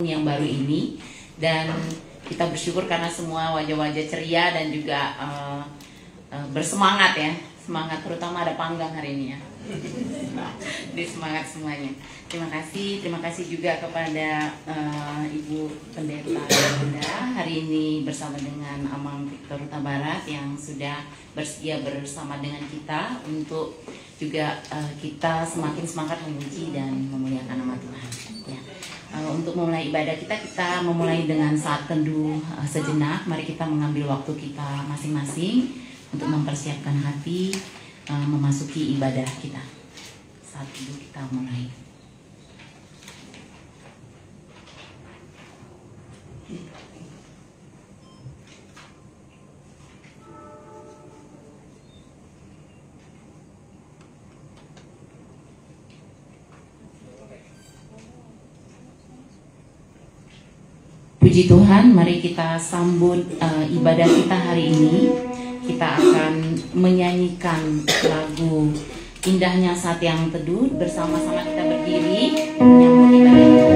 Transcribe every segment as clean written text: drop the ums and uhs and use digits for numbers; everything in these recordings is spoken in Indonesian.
yang baru ini, dan kita bersyukur karena semua wajah-wajah ceria dan juga bersemangat ya, semangat, terutama ada Panggang hari ini ya. Di semangat semuanya. Terima kasih juga kepada Ibu Pendeta Bunda hari ini bersama dengan Amang Victor Huta Barat yang sudah bersedia bersama dengan kita untuk juga kita semakin semangat memuji dan memuliakan nama Tuhan. Ya. Untuk memulai ibadah kita memulai dengan saat teduh sejenak. Mari kita mengambil waktu kita masing-masing untuk mempersiapkan hati memasuki ibadah kita. Saat teduh kita mulai. Puji Tuhan, mari kita sambut ibadah kita hari ini. Kita akan menyanyikan lagu Indahnya Saat Yang Teduh. Bersama-sama kita berdiri menyambut ibadah kita.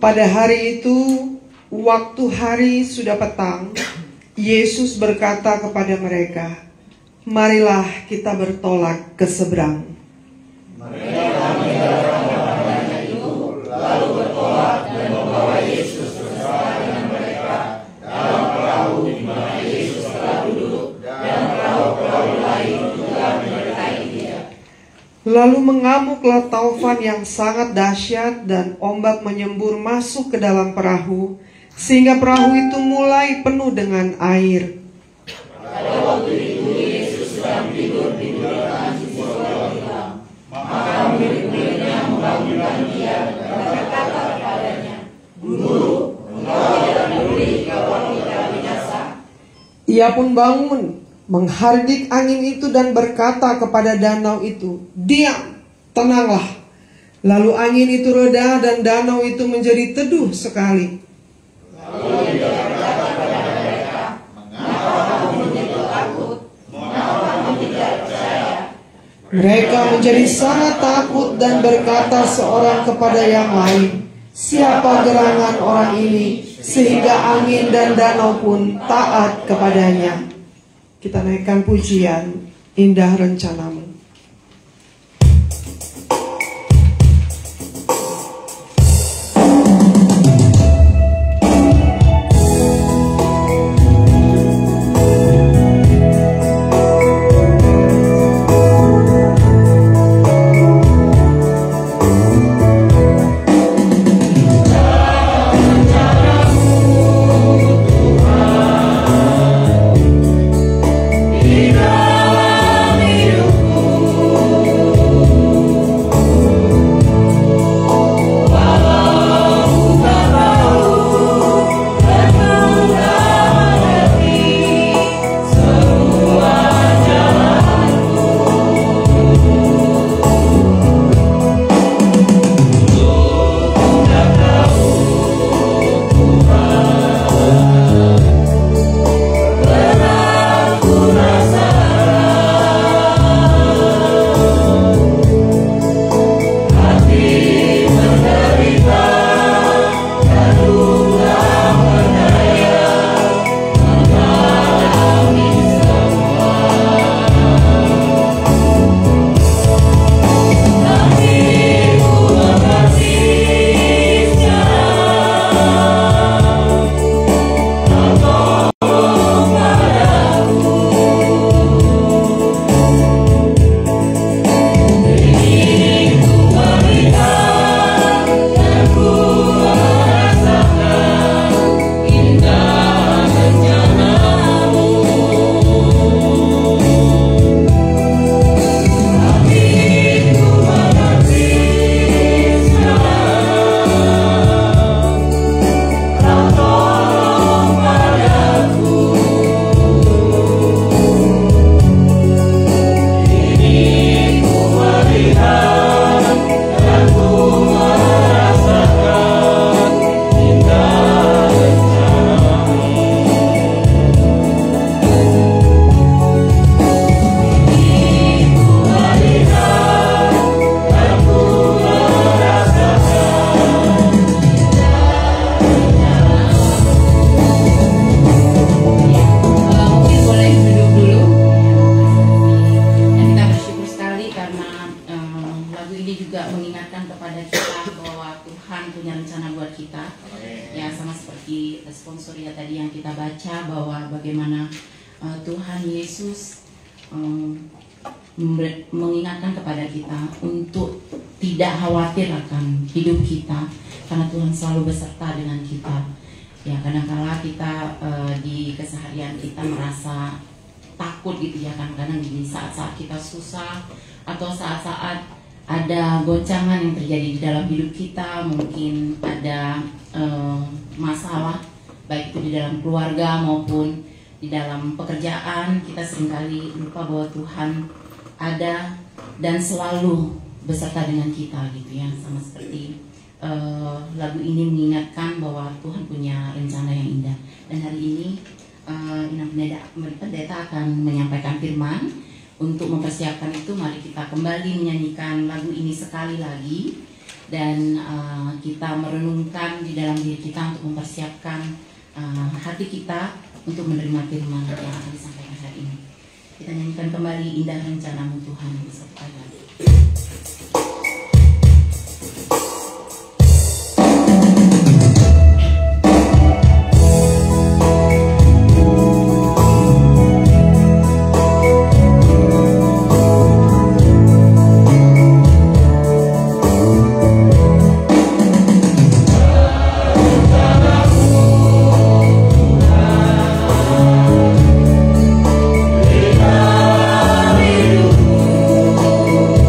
Pada hari itu, waktu hari sudah petang, Yesus berkata kepada mereka, "Marilah kita bertolak ke seberang." Mereka meninggalkan orang itu, lalu bertolak dan membawa Yesus bersama dengan mereka dalam perahu di mana Yesus telah duduk, dan perahu-perahu lain juga menyertai Dia. Lalu mengamuklah taufan yang sangat dahsyat dan ombak menyembur masuk ke dalam perahu, sehingga perahu itu mulai penuh dengan air. Pada waktu itu Yesus sedang tidur di belakang Golgota. Maka murid-muridnya membangunkan Dia dan berkata kepadanya, "Guru, Engkau tidak peduli kalau kita binasa." Ia pun bangun, menghardik angin itu dan berkata kepada danau itu, "Diam, tenanglah." Lalu angin itu reda dan danau itu menjadi teduh sekali. Lalu dia berkata kepada mereka, "Mengapa kamu begitu takut? Mengapa kamu tidak percaya?" Mereka menjadi sangat takut dan berkata seorang kepada yang lain, "Siapa gerangan orang ini sehingga angin dan danau pun taat kepadanya?" Kita naikkan pujian, Indah Rencanamu. Tuhan Yesus mengingatkan kepada kita untuk tidak khawatir akan hidup kita, karena Tuhan selalu beserta dengan kita. Ya, kadang-kala kita di keseharian kita merasa takut gitu ya, kadang-kadang di saat-saat kita susah atau saat-saat ada goncangan yang terjadi di dalam hidup kita, mungkin ada masalah baik itu di dalam keluarga maupun di dalam pekerjaan, kita seringkali lupa bahwa Tuhan ada dan selalu beserta dengan kita gitu ya. Sama seperti lagu ini mengingatkan bahwa Tuhan punya rencana yang indah. Dan hari ini Inang Pendeta akan menyampaikan firman. Untuk mempersiapkan itu, mari kita kembali menyanyikan lagu ini sekali lagi, dan kita merenungkan di dalam diri kita untuk mempersiapkan hati kita untuk menerima firman yang akan disampaikan hari ini. Kita nyanyikan kembali Indah Rencanamu Tuhan beserta lagi. Hidupku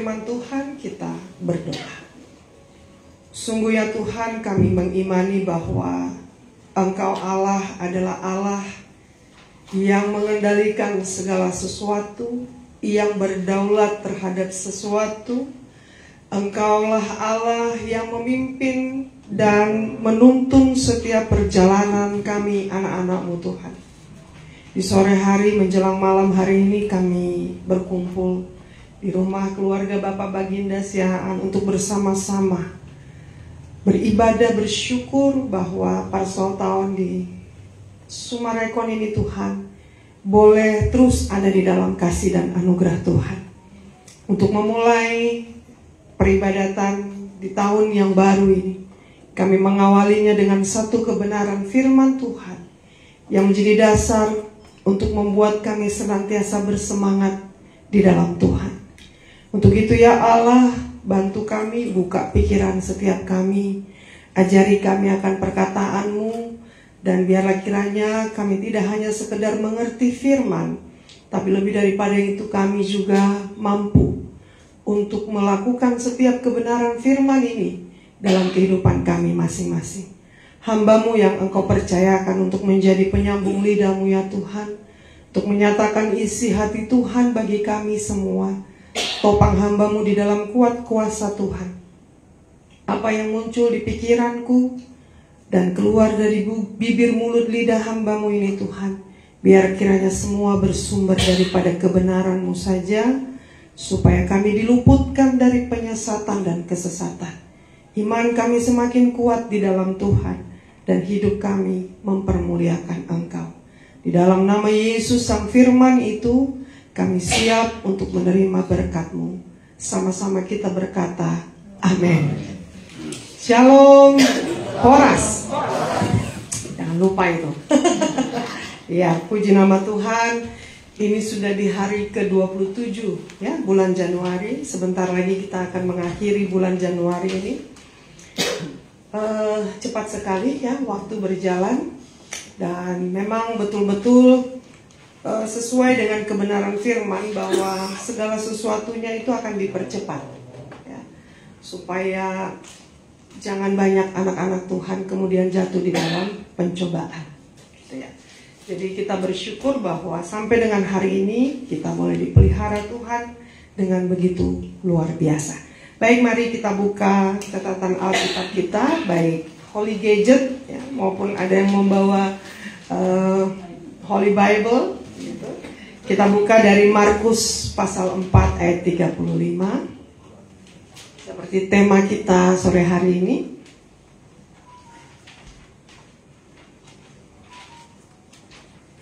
firman Tuhan, kita berdoa. Sungguh ya Tuhan, kami mengimani bahwa Engkau Allah adalah Allah yang mengendalikan segala sesuatu, yang berdaulat terhadap sesuatu. Engkaulah Allah yang memimpin dan menuntun setiap perjalanan kami anak-anak-Mu Tuhan. Di sore hari menjelang malam hari ini kami berkumpul di rumah keluarga Bapak Baginda Siahaan untuk bersama-sama beribadah, bersyukur bahwa parsel tahun di Sumarekon ini Tuhan boleh terus ada di dalam kasih dan anugerah Tuhan. Untuk memulai peribadatan di tahun yang baru ini, kami mengawalinya dengan satu kebenaran firman Tuhan yang menjadi dasar untuk membuat kami senantiasa bersemangat di dalam Tuhan. Untuk itu ya Allah, bantu kami, buka pikiran setiap kami, ajari kami akan perkataan-Mu, dan biarlah kiranya kami tidak hanya sekedar mengerti firman, tapi lebih daripada itu kami juga mampu untuk melakukan setiap kebenaran firman ini dalam kehidupan kami masing-masing. Hamba-Mu yang Engkau percayakan untuk menjadi penyambung lidah-Mu ya Tuhan, untuk menyatakan isi hati Tuhan bagi kami semua. Topang hamba-Mu di dalam kuat kuasa Tuhan. Apa yang muncul di pikiranku dan keluar dari bibir mulut lidah hamba-Mu ini Tuhan, biar kiranya semua bersumber daripada kebenaran-Mu saja, supaya kami diluputkan dari penyesatan dan kesesatan. Iman kami semakin kuat di dalam Tuhan, dan hidup kami mempermuliakan Engkau. Di dalam nama Yesus Sang Firman itu, kami siap untuk menerima berkat-Mu. Sama-sama kita berkata, amin. Shalom, Horas. Jangan lupa itu. Ya, puji nama Tuhan. Ini sudah di hari ke-27 ya, bulan Januari. Sebentar lagi kita akan mengakhiri bulan Januari ini. Cepat sekali ya, waktu berjalan. Dan memang betul-betul sesuai dengan kebenaran firman bahwa segala sesuatunya itu akan dipercepat ya, supaya jangan banyak anak-anak Tuhan kemudian jatuh di dalam pencobaan gitu ya. Jadi kita bersyukur bahwa sampai dengan hari ini kita boleh dipelihara Tuhan dengan begitu luar biasa. Baik, mari kita buka catatan Alkitab kita, baik Holy Gadget ya, maupun ada yang membawa Holy Bible gitu. Kita buka dari Markus pasal 4 ayat 35. Seperti tema kita sore hari ini.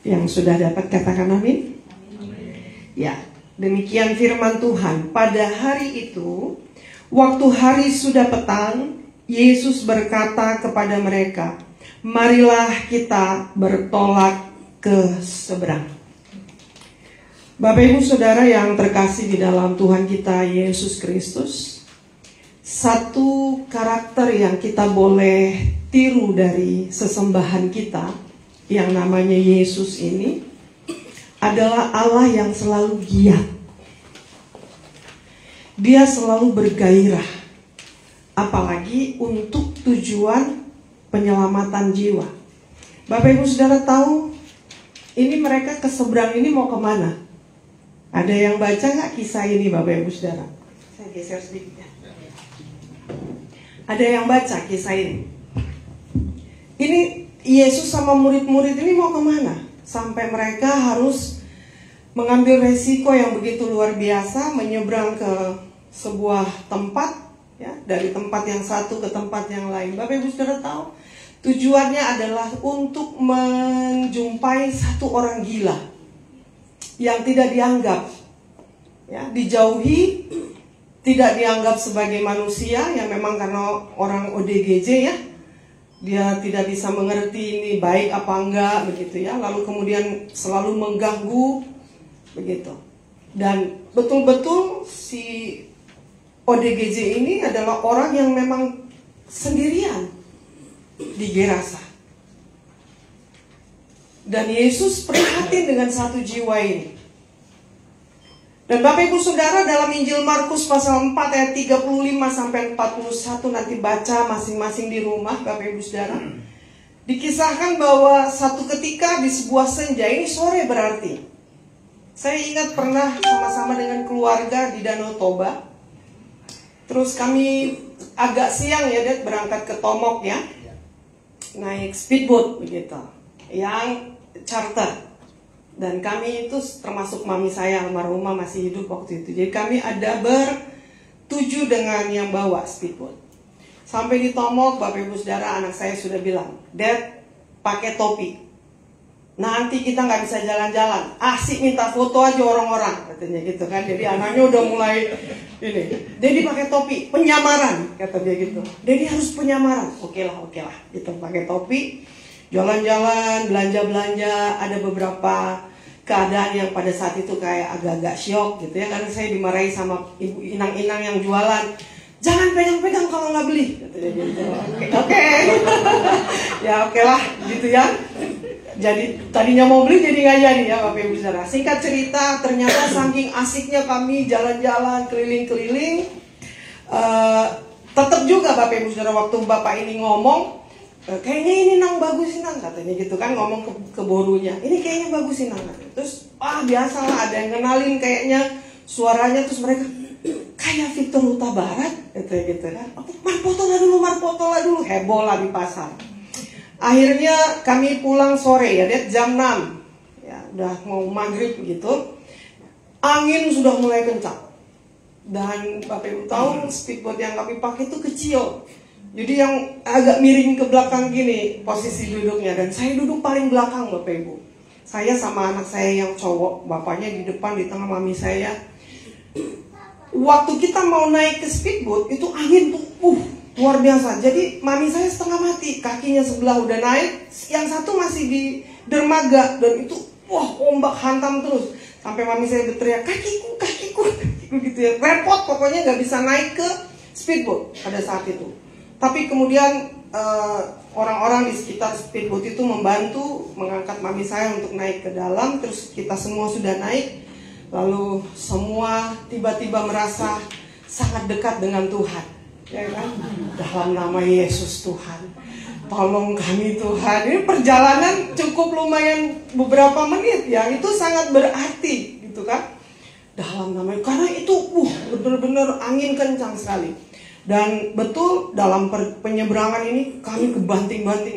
Yang sudah dapat katakan amin. Ya, demikian firman Tuhan. Pada hari itu, waktu hari sudah petang, Yesus berkata kepada mereka, marilah kita bertolak ke seberang. Bapak Ibu Saudara yang terkasih di dalam Tuhan kita Yesus Kristus, satu karakter yang kita boleh tiru dari sesembahan kita yang namanya Yesus ini adalah Allah yang selalu giat. Dia selalu bergairah, apalagi untuk tujuan penyelamatan jiwa. Bapak Ibu Saudara tahu, ini mereka ke seberang ini mau kemana? Ada yang baca nggak kisah ini Bapak Ibu Saudara? Saya geser sedikit ya. Ada yang baca kisah ini? Ini Yesus sama murid-murid ini mau kemana? Sampai mereka harus mengambil resiko yang begitu luar biasa, menyeberang ke sebuah tempat, ya, dari tempat yang satu ke tempat yang lain. Bapak Ibu Saudara tahu, tujuannya adalah untuk menjumpai satu orang gila yang tidak dianggap, ya, dijauhi, tidak dianggap sebagai manusia, yang memang karena orang ODGJ ya. Dia tidak bisa mengerti ini baik apa enggak begitu ya. Lalu kemudian selalu mengganggu begitu. Dan betul-betul si ODGJ ini adalah orang yang memang sendirian di Gerasa. Dan Yesus prihatin dengan satu jiwa ini. Dan Bapak Ibu Saudara, dalam Injil Markus pasal 4 ayat 35 sampai 41, nanti baca masing-masing di rumah Bapak Ibu Saudara. Dikisahkan bahwa satu ketika di sebuah senja, ini sore berarti. Saya ingat pernah sama-sama dengan keluarga di Danau Toba. Terus kami agak siang ya, Dad, berangkat ke Tomok ya. Naik speedboat begitu, yang charter. Dan kami itu termasuk mami saya almarhumah masih hidup waktu itu. Jadi kami ada bertujuh dengan yang bawa speedboat. Sampai di Tomok, Bapak Ibu Saudara, anak saya sudah bilang, Dad, pakai topi. Nanti kita nggak bisa jalan-jalan. Asik minta foto aja orang-orang, katanya gitu kan. Jadi anaknya udah mulai ini. Dedi pakai topi, penyamaran, kata dia gitu. Dedi harus penyamaran. Oke lah, gitu pakai topi. Jalan-jalan, belanja-belanja, ada beberapa keadaan yang pada saat itu kayak agak-agak syok gitu ya. Karena saya dimarahi sama ibu inang-inang yang jualan. Jangan pegang-pegang kalau nggak beli, katanya gitu. Oke. Ya oke lah, gitu ya. Jadi tadinya mau beli jadi nggak jadi ya Bapak Ibu Saudara. Singkat cerita, ternyata saking asiknya kami jalan-jalan keliling-keliling. Tetap juga Bapak Ibu Saudara, waktu Bapak ini ngomong, kayaknya ini nang bagus sih nang, katanya gitu kan, ngomong ke borunya. Ini kayaknya bagus sih nang. Terus biasalah ada yang kenalin kayaknya suaranya, terus mereka kayak Victor Huta Barat, gitu kan. Marpotola dulu, heboh lah di pasar. Akhirnya kami pulang sore ya, jam 6. Ya, udah mau maghrib gitu. Angin sudah mulai kencang. Dan Bapak Ibu tahu speedboat yang kami pakai itu kecil. Jadi yang agak miring ke belakang gini posisi duduknya. Dan saya duduk paling belakang Bapak Ibu. Saya sama anak saya yang cowok, bapaknya di depan, di tengah mami saya. Waktu kita mau naik ke speedboat, itu angin tuh luar biasa. Jadi mami saya setengah mati, kakinya sebelah udah naik, yang satu masih di dermaga. Dan itu ombak hantam terus. Sampai mami saya berteriak, kakiku gitu ya. Repot pokoknya, gak bisa naik ke speedboat pada saat itu. Tapi kemudian orang-orang di sekitar speedboat itu membantu mengangkat mami saya untuk naik ke dalam. Terus kita semua sudah naik. Lalu semua tiba-tiba merasa sangat dekat dengan Tuhan, ya kan? Dalam nama Yesus Tuhan, tolong kami Tuhan. Ini perjalanan cukup lumayan beberapa menit ya. Itu sangat berarti gitu kan. Dalam nama, karena itu benar-benar angin kencang sekali. Dan betul dalam penyeberangan ini kami kebanting-banting,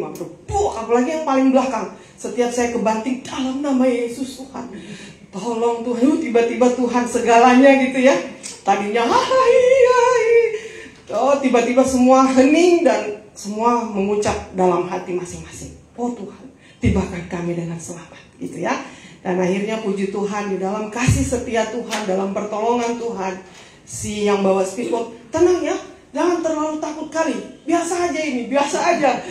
apalagi yang paling belakang. Setiap saya kebanting, dalam nama Yesus Tuhan, tolong Tuhan. Tiba-tiba Tuhan segalanya gitu ya. Tadinya tiba-tiba semua hening dan semua mengucap dalam hati masing-masing, oh Tuhan, tibakan kami dengan selamat gitu ya. Dan akhirnya puji Tuhan, di dalam kasih setia Tuhan, dalam pertolongan Tuhan, si yang bawa speedboat, tenang ya, jangan terlalu takut kali, biasa aja ini, biasa aja.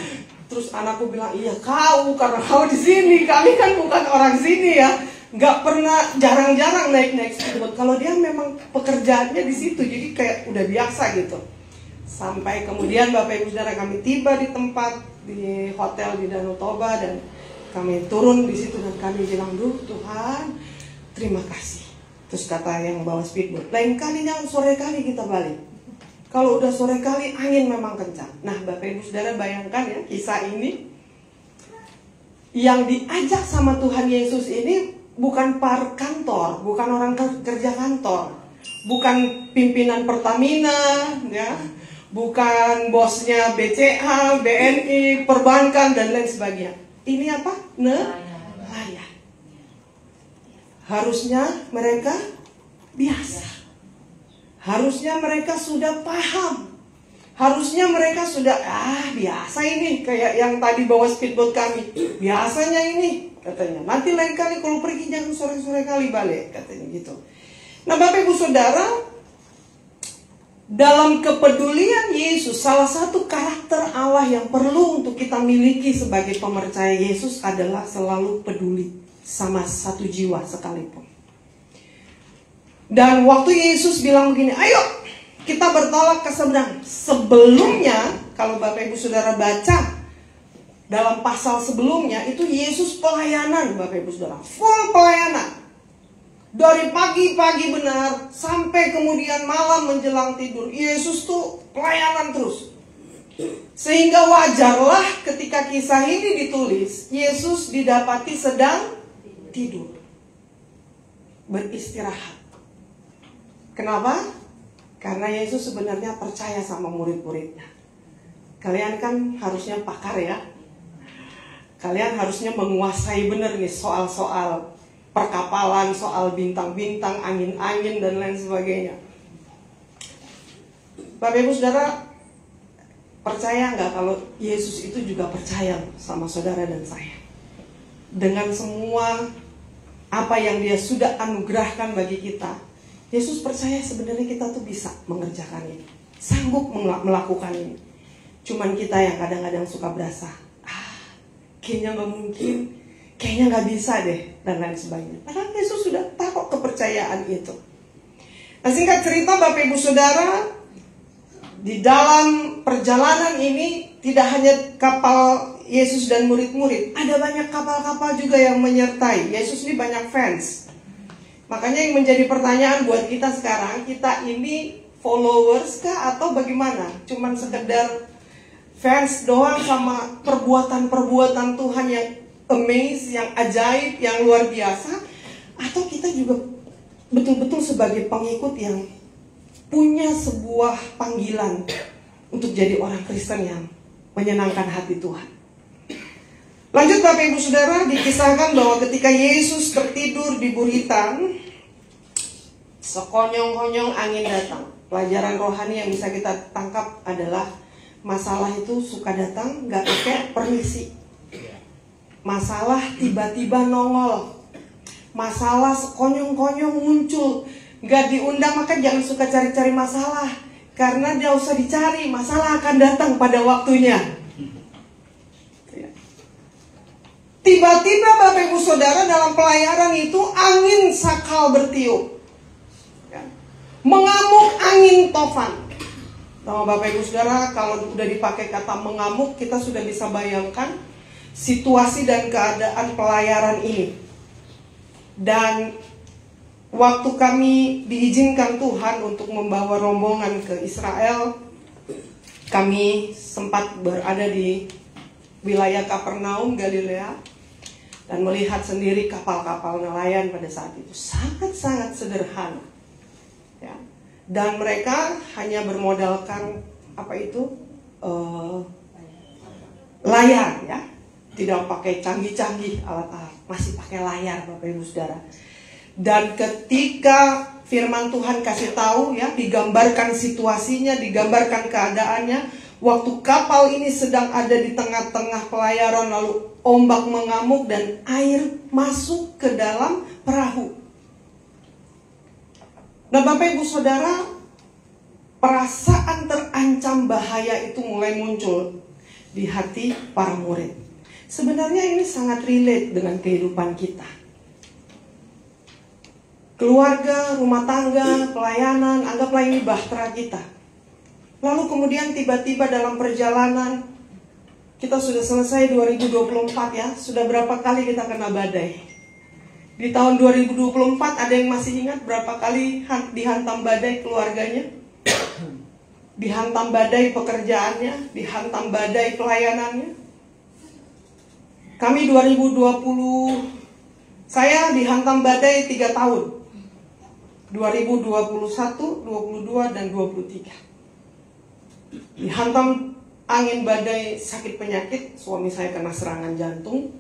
Terus anakku bilang, iya kau, karena kau di sini, kami kan bukan orang sini ya, nggak pernah, jarang-jarang naik speedboat. Kalau dia memang pekerjaannya di situ, jadi kayak udah biasa gitu. Sampai kemudian Bapak Ibu Saudara, kami tiba di tempat di hotel di Danau Toba dan kami turun di situ dan kami bilang, Tuhan, terima kasih. Terus kata yang bawa speedboat, lain kalinya sore kali kita balik. Kalau udah sore kali angin memang kencang. Nah Bapak Ibu Saudara bayangkan ya, kisah ini yang diajak sama Tuhan Yesus ini bukan par kantor, bukan orang kerja kantor, bukan pimpinan Pertamina ya, bukan bosnya BCA, BNI, perbankan dan lain sebagainya. Ini apa? Nelayan. Harusnya mereka biasa. Harusnya mereka sudah paham. Harusnya mereka sudah, biasa ini. Kayak yang tadi bawa speedboat kami. Biasanya ini, katanya. Nanti lain kali kalau pergi jangan sore-sore kali balik, katanya gitu. Nah Bapak Ibu Saudara, dalam kepedulian Yesus, salah satu karakter Allah yang perlu untuk kita miliki sebagai pemercaya Yesus adalah selalu peduli sama satu jiwa sekalipun. Dan waktu Yesus bilang begini, ayo kita bertolak ke seberang. Sebelumnya, kalau Bapak Ibu Saudara baca dalam pasal sebelumnya, itu Yesus pelayanan Bapak Ibu Saudara, full pelayanan. Dari pagi-pagi benar sampai kemudian malam menjelang tidur, Yesus tuh pelayanan terus. Sehingga wajarlah ketika kisah ini ditulis, Yesus didapati sedang tidur, beristirahat. Kenapa? Karena Yesus sebenarnya percaya sama murid-muridnya. Kalian kan harusnya pakar ya. Kalian harusnya menguasai benar nih soal-soal perkapalan, soal bintang-bintang, angin-angin, dan lain sebagainya. Bapak Ibu Saudara, percaya nggak kalau Yesus itu juga percaya sama saudara dan saya? Dengan semua apa yang Dia sudah anugerahkan bagi kita, Yesus percaya sebenarnya kita tuh bisa mengerjakan ini, sanggup melakukan ini. Cuman kita yang kadang-kadang suka berasa, kayaknya nggak mungkin, kayaknya nggak bisa deh, dan lain sebagainya. Padahal Yesus sudah taruh kepercayaan itu. Nah, singkat cerita Bapak Ibu Saudara, di dalam perjalanan ini tidak hanya kapal Yesus dan murid-murid, ada banyak kapal-kapal juga yang menyertai. Yesus ini banyak fans. Makanya yang menjadi pertanyaan buat kita sekarang, kita ini followers kah atau bagaimana? Cuman sekedar fans doang sama perbuatan-perbuatan Tuhan yang amazing, yang ajaib, yang luar biasa? Atau kita juga betul-betul sebagai pengikut yang punya sebuah panggilan untuk jadi orang Kristen yang menyenangkan hati Tuhan? Lanjut Bapak Ibu Saudara, dikisahkan bahwa ketika Yesus tertidur di buritan, sekonyong-konyong angin datang. Pelajaran rohani yang bisa kita tangkap adalah masalah itu suka datang gak pakai permisi. Masalah tiba-tiba nongol. Masalah sekonyong-konyong muncul, gak diundang. Maka jangan suka cari-cari masalah, karena dia usah dicari, masalah akan datang pada waktunya. Tiba-tiba Bapak Ibu Saudara, dalam pelayaran itu angin sakal bertiup, mengamuk angin tofan. Nah, Bapak Ibu Saudara, kalau sudah dipakai kata mengamuk, kita sudah bisa bayangkan situasi dan keadaan pelayaran ini. Dan waktu kami diizinkan Tuhan untuk membawa rombongan ke Israel, kami sempat berada di wilayah Kapernaum, Galilea, dan melihat sendiri kapal-kapal nelayan pada saat itu sangat-sangat sederhana, ya. Dan mereka hanya bermodalkan layar, ya, tidak pakai canggih-canggih alat-alat, masih pakai layar Bapak Ibu Saudara. Dan ketika firman Tuhan kasih tahu, ya, digambarkan situasinya, digambarkan keadaannya, waktu kapal ini sedang ada di tengah-tengah pelayaran, lalu ombak mengamuk dan air masuk ke dalam perahu. Nah Bapak Ibu Saudara, perasaan terancam bahaya itu mulai muncul di hati para murid. Sebenarnya ini sangat relate dengan kehidupan kita. Keluarga, rumah tangga, pelayanan, anggaplah ini bahtera kita. Lalu kemudian tiba-tiba dalam perjalanan, kita sudah selesai 2024 ya, sudah berapa kali kita kena badai. Di tahun 2024 ada yang masih ingat berapa kali dihantam badai keluarganya? Dihantam badai pekerjaannya, dihantam badai pelayanannya. Kami 2020, saya dihantam badai 3 tahun. 2021, 22, dan 23. Dihantam angin badai, sakit penyakit, suami saya kena serangan jantung.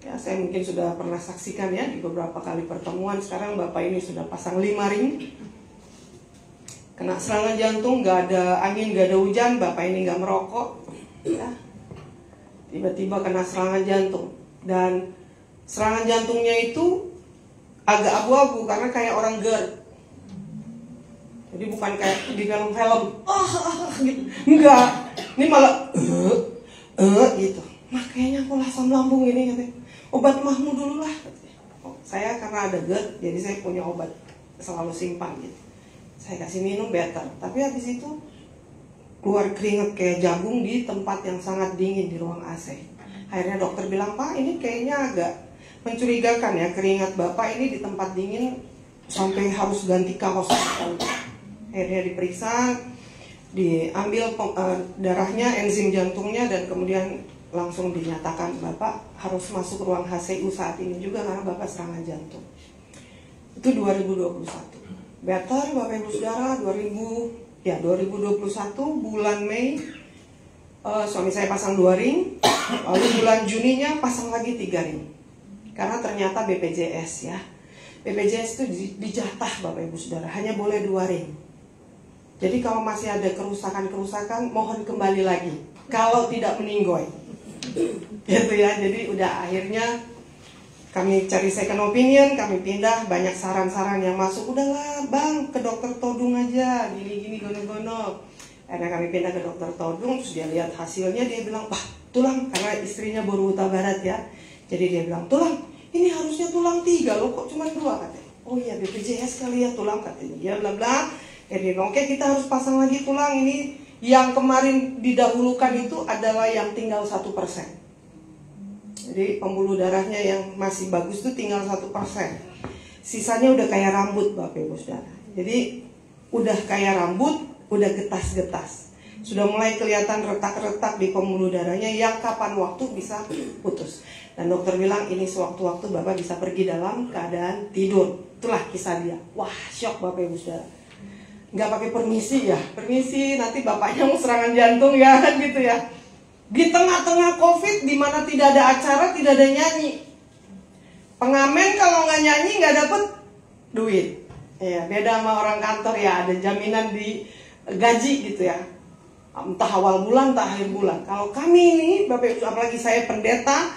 Ya, saya mungkin sudah pernah saksikan ya di beberapa kali pertemuan. Sekarang Bapak ini sudah pasang 5 ring. Kena serangan jantung, gak ada angin, gak ada hujan, Bapak ini gak merokok, ya. Tiba-tiba kena serangan jantung. Dan serangan jantungnya itu agak abu-abu karena kayak orang GERD. Jadi bukan kayak di film-film, gitu. Enggak, ini malah gitu. Makanya aku asam lambung ini, katanya. Obat mahmu dulu lah. Saya karena ada GERD, jadi saya punya obat selalu simpan gitu. Saya kasih minum better. Tapi habis itu keluar keringat kayak jagung di tempat yang sangat dingin di ruang AC. Akhirnya dokter bilang, Pak, ini kayaknya agak mencurigakan ya, keringat Bapak ini di tempat dingin sampai harus ganti kaos. Akhirnya diperiksa, diambil darahnya, enzim jantungnya, dan kemudian langsung dinyatakan Bapak harus masuk ruang HCU saat ini juga karena Bapak serangan jantung. Itu 2021. Better Bapak Ibu Saudara, 2021 bulan Mei suami saya pasang 2 ring, lalu bulan Juninya pasang lagi 3 ring. Karena ternyata BPJS ya. BPJS itu dijatah Bapak Ibu Saudara, hanya boleh 2 ring. Jadi kalau masih ada kerusakan-kerusakan, mohon kembali lagi. Kalau tidak meninggoy. Gitu ya, jadi udah akhirnya kami cari second opinion, kami pindah, banyak saran-saran yang masuk. Udahlah bang, ke dokter todung aja, gini-gini, gono-gono. Akhirnya kami pindah ke dokter todung, terus dia lihat hasilnya, dia bilang, wah tulang, karena istrinya baru Huta Barat ya. Jadi dia bilang, tulang, ini harusnya tulang 3 loh, kok cuma 2 katanya. Oh iya, BPJS kali ya tulang katanya. Ya bla bla. Jadi oke, kita harus pasang lagi tulang ini. Yang kemarin didahulukan itu adalah yang tinggal 1%. Jadi pembuluh darahnya yang masih bagus itu tinggal 1%. Sisanya udah kayak rambut Bapak Ibu Saudara. Jadi udah kayak rambut, udah getas-getas. Sudah mulai kelihatan retak-retak di pembuluh darahnya yang kapan waktu bisa putus. Dan dokter bilang ini sewaktu-waktu Bapak bisa pergi dalam keadaan tidur. Itulah kisah dia. Wah, syok Bapak Ibu Saudara. Nggak pakai permisi ya, permisi nanti bapaknya mau serangan jantung ya kan gitu ya. Di tengah-tengah COVID, di mana tidak ada acara, tidak ada nyanyi. Pengamen kalau nggak nyanyi nggak dapet duit. Ya beda sama orang kantor ya, ada jaminan di gaji gitu ya. Entah awal bulan, entah akhir bulan. Kalau kami ini, Bapak Ibu, apalagi saya pendeta,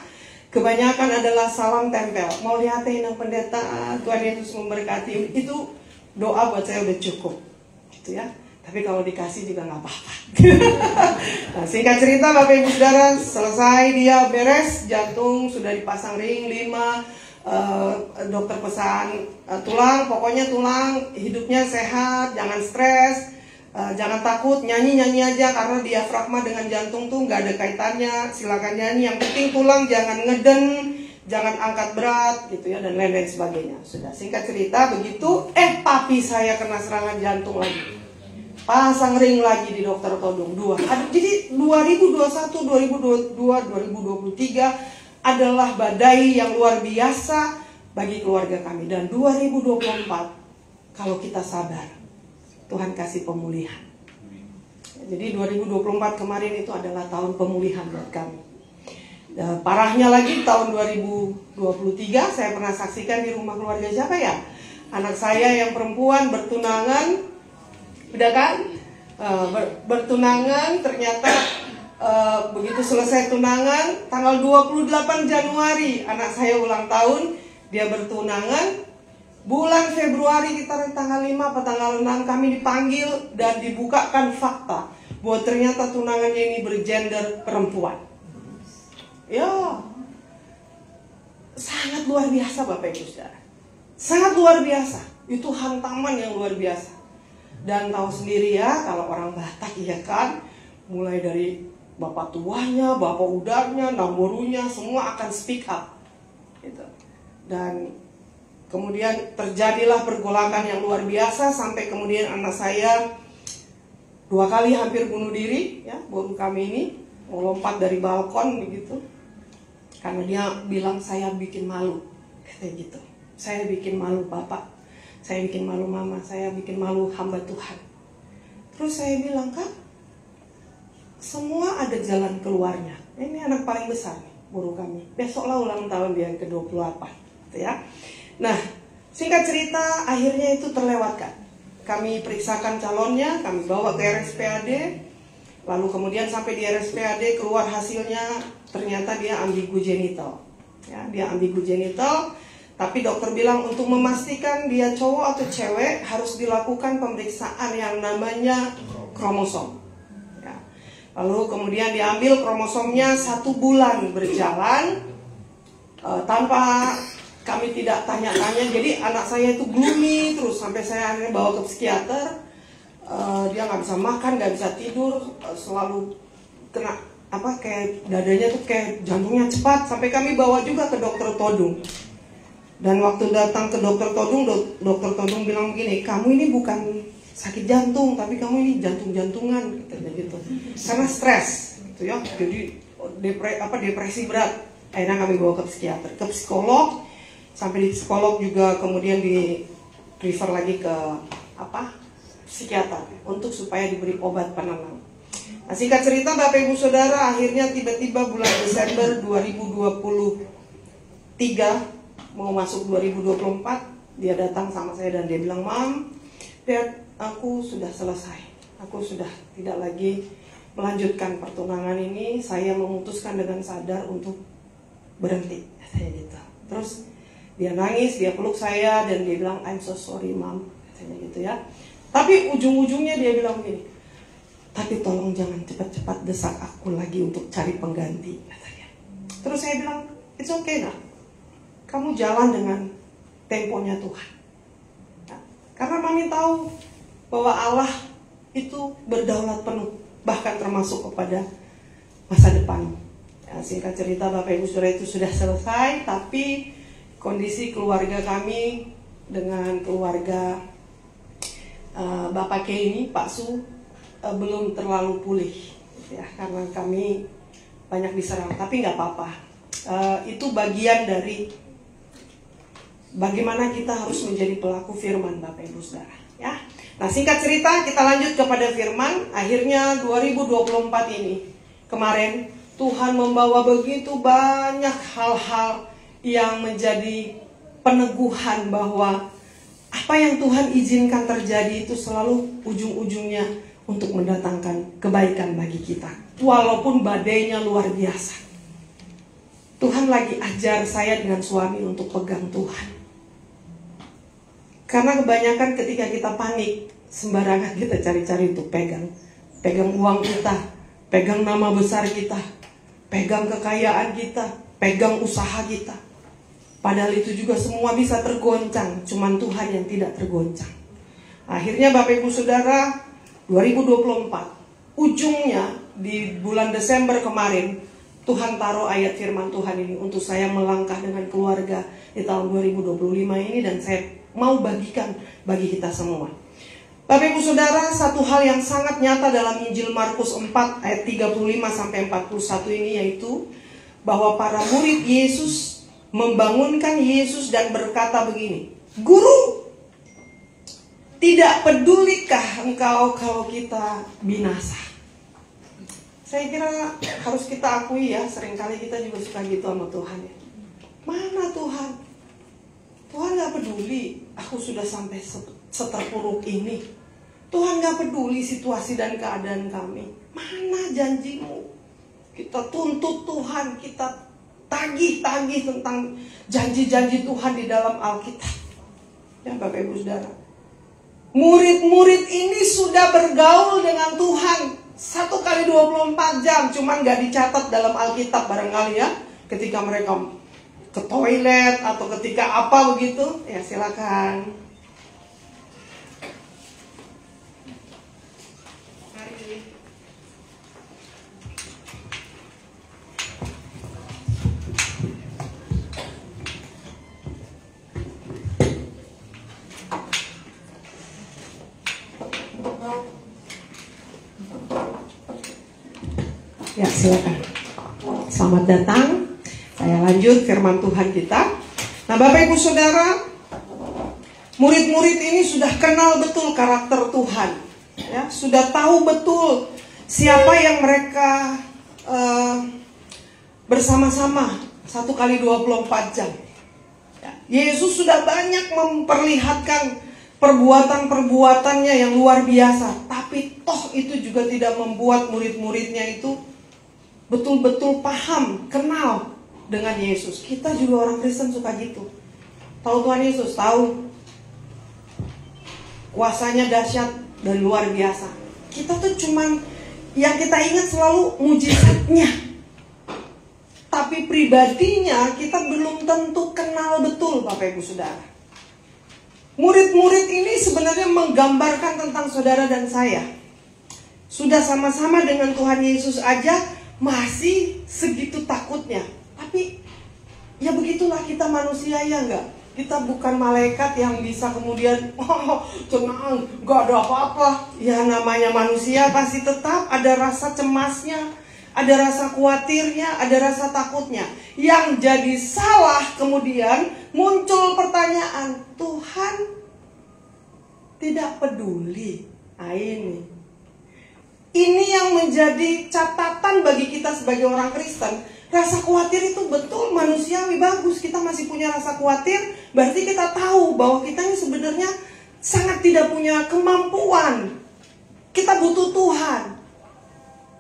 kebanyakan adalah salam tempel. Mau lihatin yang pendeta, Tuhan Yesus memberkati, itu doa buat saya udah cukup. Gitu ya. Tapi kalau dikasih juga nggak apa-apa. Nah, singkat cerita Bapak Ibu Saudara, selesai dia beres, jantung sudah dipasang ring 5, dokter pesan tulang, pokoknya tulang, hidupnya sehat, jangan stres, jangan takut, nyanyi aja karena diafragma dengan jantung tuh nggak ada kaitannya, silakan nyanyi, yang penting tulang jangan ngeden, jangan angkat berat gitu ya, dan lain-lain sebagainya. Sudah, singkat cerita begitu, papi saya kena serangan jantung lagi. Pasang ring lagi di dokter todung 2. Jadi 2021, 2022, 2023 adalah badai yang luar biasa bagi keluarga kami. Dan 2024 kalau kita sabar, Tuhan kasih pemulihan. Jadi 2024 kemarin itu adalah tahun pemulihan buat kami. Parahnya lagi tahun 2023 saya pernah saksikan di rumah keluarga siapa ya? Anak saya yang perempuan bertunangan, udah kan? Bertunangan ternyata begitu selesai tunangan tanggal 28 Januari anak saya ulang tahun, dia bertunangan. Bulan Februari kita tanggal 5 atau tanggal 6 kami dipanggil dan dibukakan fakta bahwa ternyata tunangannya ini bergender perempuan. Ya, sangat luar biasa Bapak Ibu Saudara. Sangat luar biasa. Itu hantaman yang luar biasa. Dan tahu sendiri ya, kalau orang Batak ya kan, mulai dari bapak tuanya, bapak udahnya, namborunya, semua akan speak up. Gitu. Dan kemudian terjadilah pergolakan yang luar biasa sampai kemudian anak saya 2 kali hampir bunuh diri, ya, baru kami ini mau lompat dari balkon begitu. Karena dia bilang saya bikin malu, katanya gitu. Saya bikin malu bapak, saya bikin malu mama, saya bikin malu hamba Tuhan. Terus saya bilang, Kak, semua ada jalan keluarnya. Ini anak paling besar nih, guru kami. Besoklah ulang tahun dia yang ke-28, gitu ya. Nah, singkat cerita akhirnya itu terlewatkan. Kami periksakan calonnya, kami bawa ke RSPAD. Lalu kemudian sampai di RSPAD keluar hasilnya, ternyata dia ambigu genital. Ya, dia ambigu genital. Tapi dokter bilang untuk memastikan dia cowok atau cewek harus dilakukan pemeriksaan yang namanya kromosom. Ya. Lalu kemudian diambil kromosomnya 1 bulan berjalan tanpa kami tidak tanya-tanya. Jadi anak saya itu gloomy terus sampai saya akhirnya bawa ke psikiater. Dia nggak bisa makan, nggak bisa tidur, selalu kena kayak dadanya tuh kayak jantungnya cepat. Sampai kami bawa juga ke dokter todung. Dan waktu datang ke dokter Todung, dokter Todung bilang begini, kamu ini bukan sakit jantung, tapi kamu ini jantung-jantungan, gitu. Karena stres, gitu ya. Jadi depresi berat. Akhirnya kami bawa ke psikiater, ke psikolog. Sampai di psikolog juga kemudian di refer lagi ke psikiater untuk supaya diberi obat penenang. Nah, singkat cerita Bapak Ibu Saudara, akhirnya tiba-tiba bulan Desember 2023 mau masuk 2024, dia datang sama saya dan dia bilang, "Mam, Dad, aku sudah selesai. Aku sudah tidak lagi melanjutkan pertunangan ini. Saya memutuskan dengan sadar untuk berhenti." Katanya gitu. Terus dia nangis, dia peluk saya dan dia bilang, "I'm so sorry, Mam." Katanya gitu ya. Tapi ujung-ujungnya dia bilang begini, "Tapi tolong jangan cepat-cepat desak aku lagi untuk cari pengganti," katanya. Terus saya bilang, "It's okay, Nak. Kamu jalan dengan temponya Tuhan." Nah, karena Mami tahu bahwa Allah itu berdaulat penuh, bahkan termasuk kepada masa depanmu. Ya, singkat cerita Bapak Ibu Saudara itu sudah selesai, tapi kondisi keluarga kami dengan keluarga Bapak K ini, Pak Su, belum terlalu pulih, ya, karena kami banyak diserang. Tapi nggak apa-apa. Itu bagian dari bagaimana kita harus menjadi pelaku firman, Bapak Ibu Saudara. Ya. Nah, singkat cerita kita lanjut kepada firman. Akhirnya 2024 ini kemarin Tuhan membawa begitu banyak hal-hal yang menjadi peneguhan bahwa apa yang Tuhan izinkan terjadi itu selalu ujung-ujungnya untuk mendatangkan kebaikan bagi kita. Walaupun badainya luar biasa. Tuhan lagi ajar saya dengan suami untuk pegang Tuhan. Karena kebanyakan ketika kita panik, sembarangan kita cari-cari untuk pegang. Pegang uang kita, pegang nama besar kita, pegang kekayaan kita, pegang usaha kita. Padahal itu juga semua bisa tergoncang, cuman Tuhan yang tidak tergoncang. Akhirnya Bapak Ibu Saudara, 2024, ujungnya di bulan Desember kemarin, Tuhan taruh ayat firman Tuhan ini untuk saya melangkah dengan keluarga di tahun 2025 ini, dan saya mau bagikan bagi kita semua. Bapak Ibu Saudara, satu hal yang sangat nyata dalam Injil Markus 4 ayat 35 sampai 41 ini, yaitu bahwa para murid Yesus membangunkan Yesus dan berkata begini, "Guru, tidak pedulikah engkau kalau kita binasa?" Saya kira harus kita akui ya, seringkali kita juga suka gitu sama Tuhan ya. Mana Tuhan? Tuhan gak peduli aku sudah sampai seterpuruk ini. Tuhan gak peduli situasi dan keadaan kami. Mana janjimu? Kita tuntut Tuhan, kita tagih-tagih tentang janji-janji Tuhan di dalam Alkitab. Ya Bapak Ibu Saudara, murid-murid ini sudah bergaul dengan Tuhan 1 kali 24 jam, cuman gak dicatat dalam Alkitab barangkali ya. Ketika mereka ke toilet atau ketika apa begitu, ya silakan. Ya, silakan. Selamat datang. Saya lanjut firman Tuhan kita. Nah, Bapak Ibu Saudara, murid-murid ini sudah kenal betul karakter Tuhan. Ya, sudah tahu betul siapa yang mereka bersama-sama 1 kali 24 jam. Ya, Yesus sudah banyak memperlihatkan perbuatan-perbuatannya yang luar biasa. Tapi toh itu juga tidak membuat murid-muridnya itu betul-betul paham, kenal dengan Yesus. Kita juga orang Kristen suka gitu. Tahu Tuhan Yesus, tahu kuasanya dahsyat dan luar biasa. Kita tuh cuman yang kita ingat selalu mujizatnya. Tapi pribadinya kita belum tentu kenal betul, Bapak Ibu Saudara. Murid-murid ini sebenarnya menggambarkan tentang saudara dan saya. Sudah sama-sama dengan Tuhan Yesus aja masih segitu takutnya. Tapi ya begitulah kita manusia, ya enggak? Kita bukan malaikat yang bisa kemudian tenang, gak ada apa-apa. Ya namanya manusia pasti tetap ada rasa cemasnya, ada rasa khawatirnya, ada rasa takutnya. Yang jadi salah kemudian muncul pertanyaan, Tuhan tidak peduli. Nah, ini yang menjadi catatan bagi kita sebagai orang Kristen. Rasa khawatir itu betul manusiawi, bagus. Kita masih punya rasa khawatir, berarti kita tahu bahwa kita ini sebenarnya sangat tidak punya kemampuan. Kita butuh Tuhan.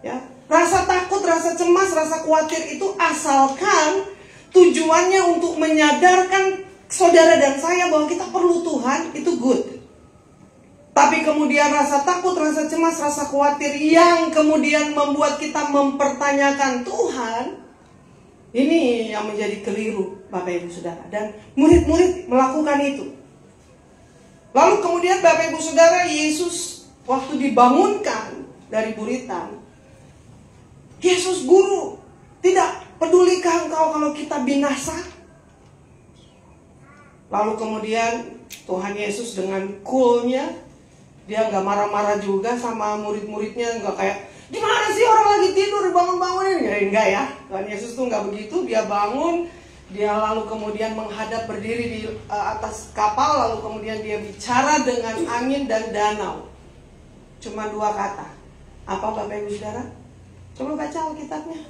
Ya, rasa takut, rasa cemas, rasa khawatir itu asalkan tujuannya untuk menyadarkan saudara dan saya bahwa kita perlu Tuhan, itu good. Tapi kemudian rasa takut, rasa cemas, rasa khawatir yang kemudian membuat kita mempertanyakan Tuhan, ini yang menjadi keliru Bapak Ibu Saudara. Dan murid-murid melakukan itu. Lalu kemudian Bapak Ibu Saudara, Yesus waktu dibangunkan dari buritan, Yesus Guru, tidak pedulikah engkau kalau kita binasa? Lalu kemudian Tuhan Yesus dengan coolnya, dia gak marah-marah juga sama murid-muridnya, gak kayak, gimana sih orang lagi tidur bangun-bangunin? Ya enggak ya. Tuhan Yesus tuh enggak begitu. Dia bangun, dia lalu kemudian menghadap berdiri di atas kapal, lalu kemudian dia bicara dengan angin dan danau. Cuma 2 kata. Apa Bapak Ibu Saudara? Coba baca Alkitabnya.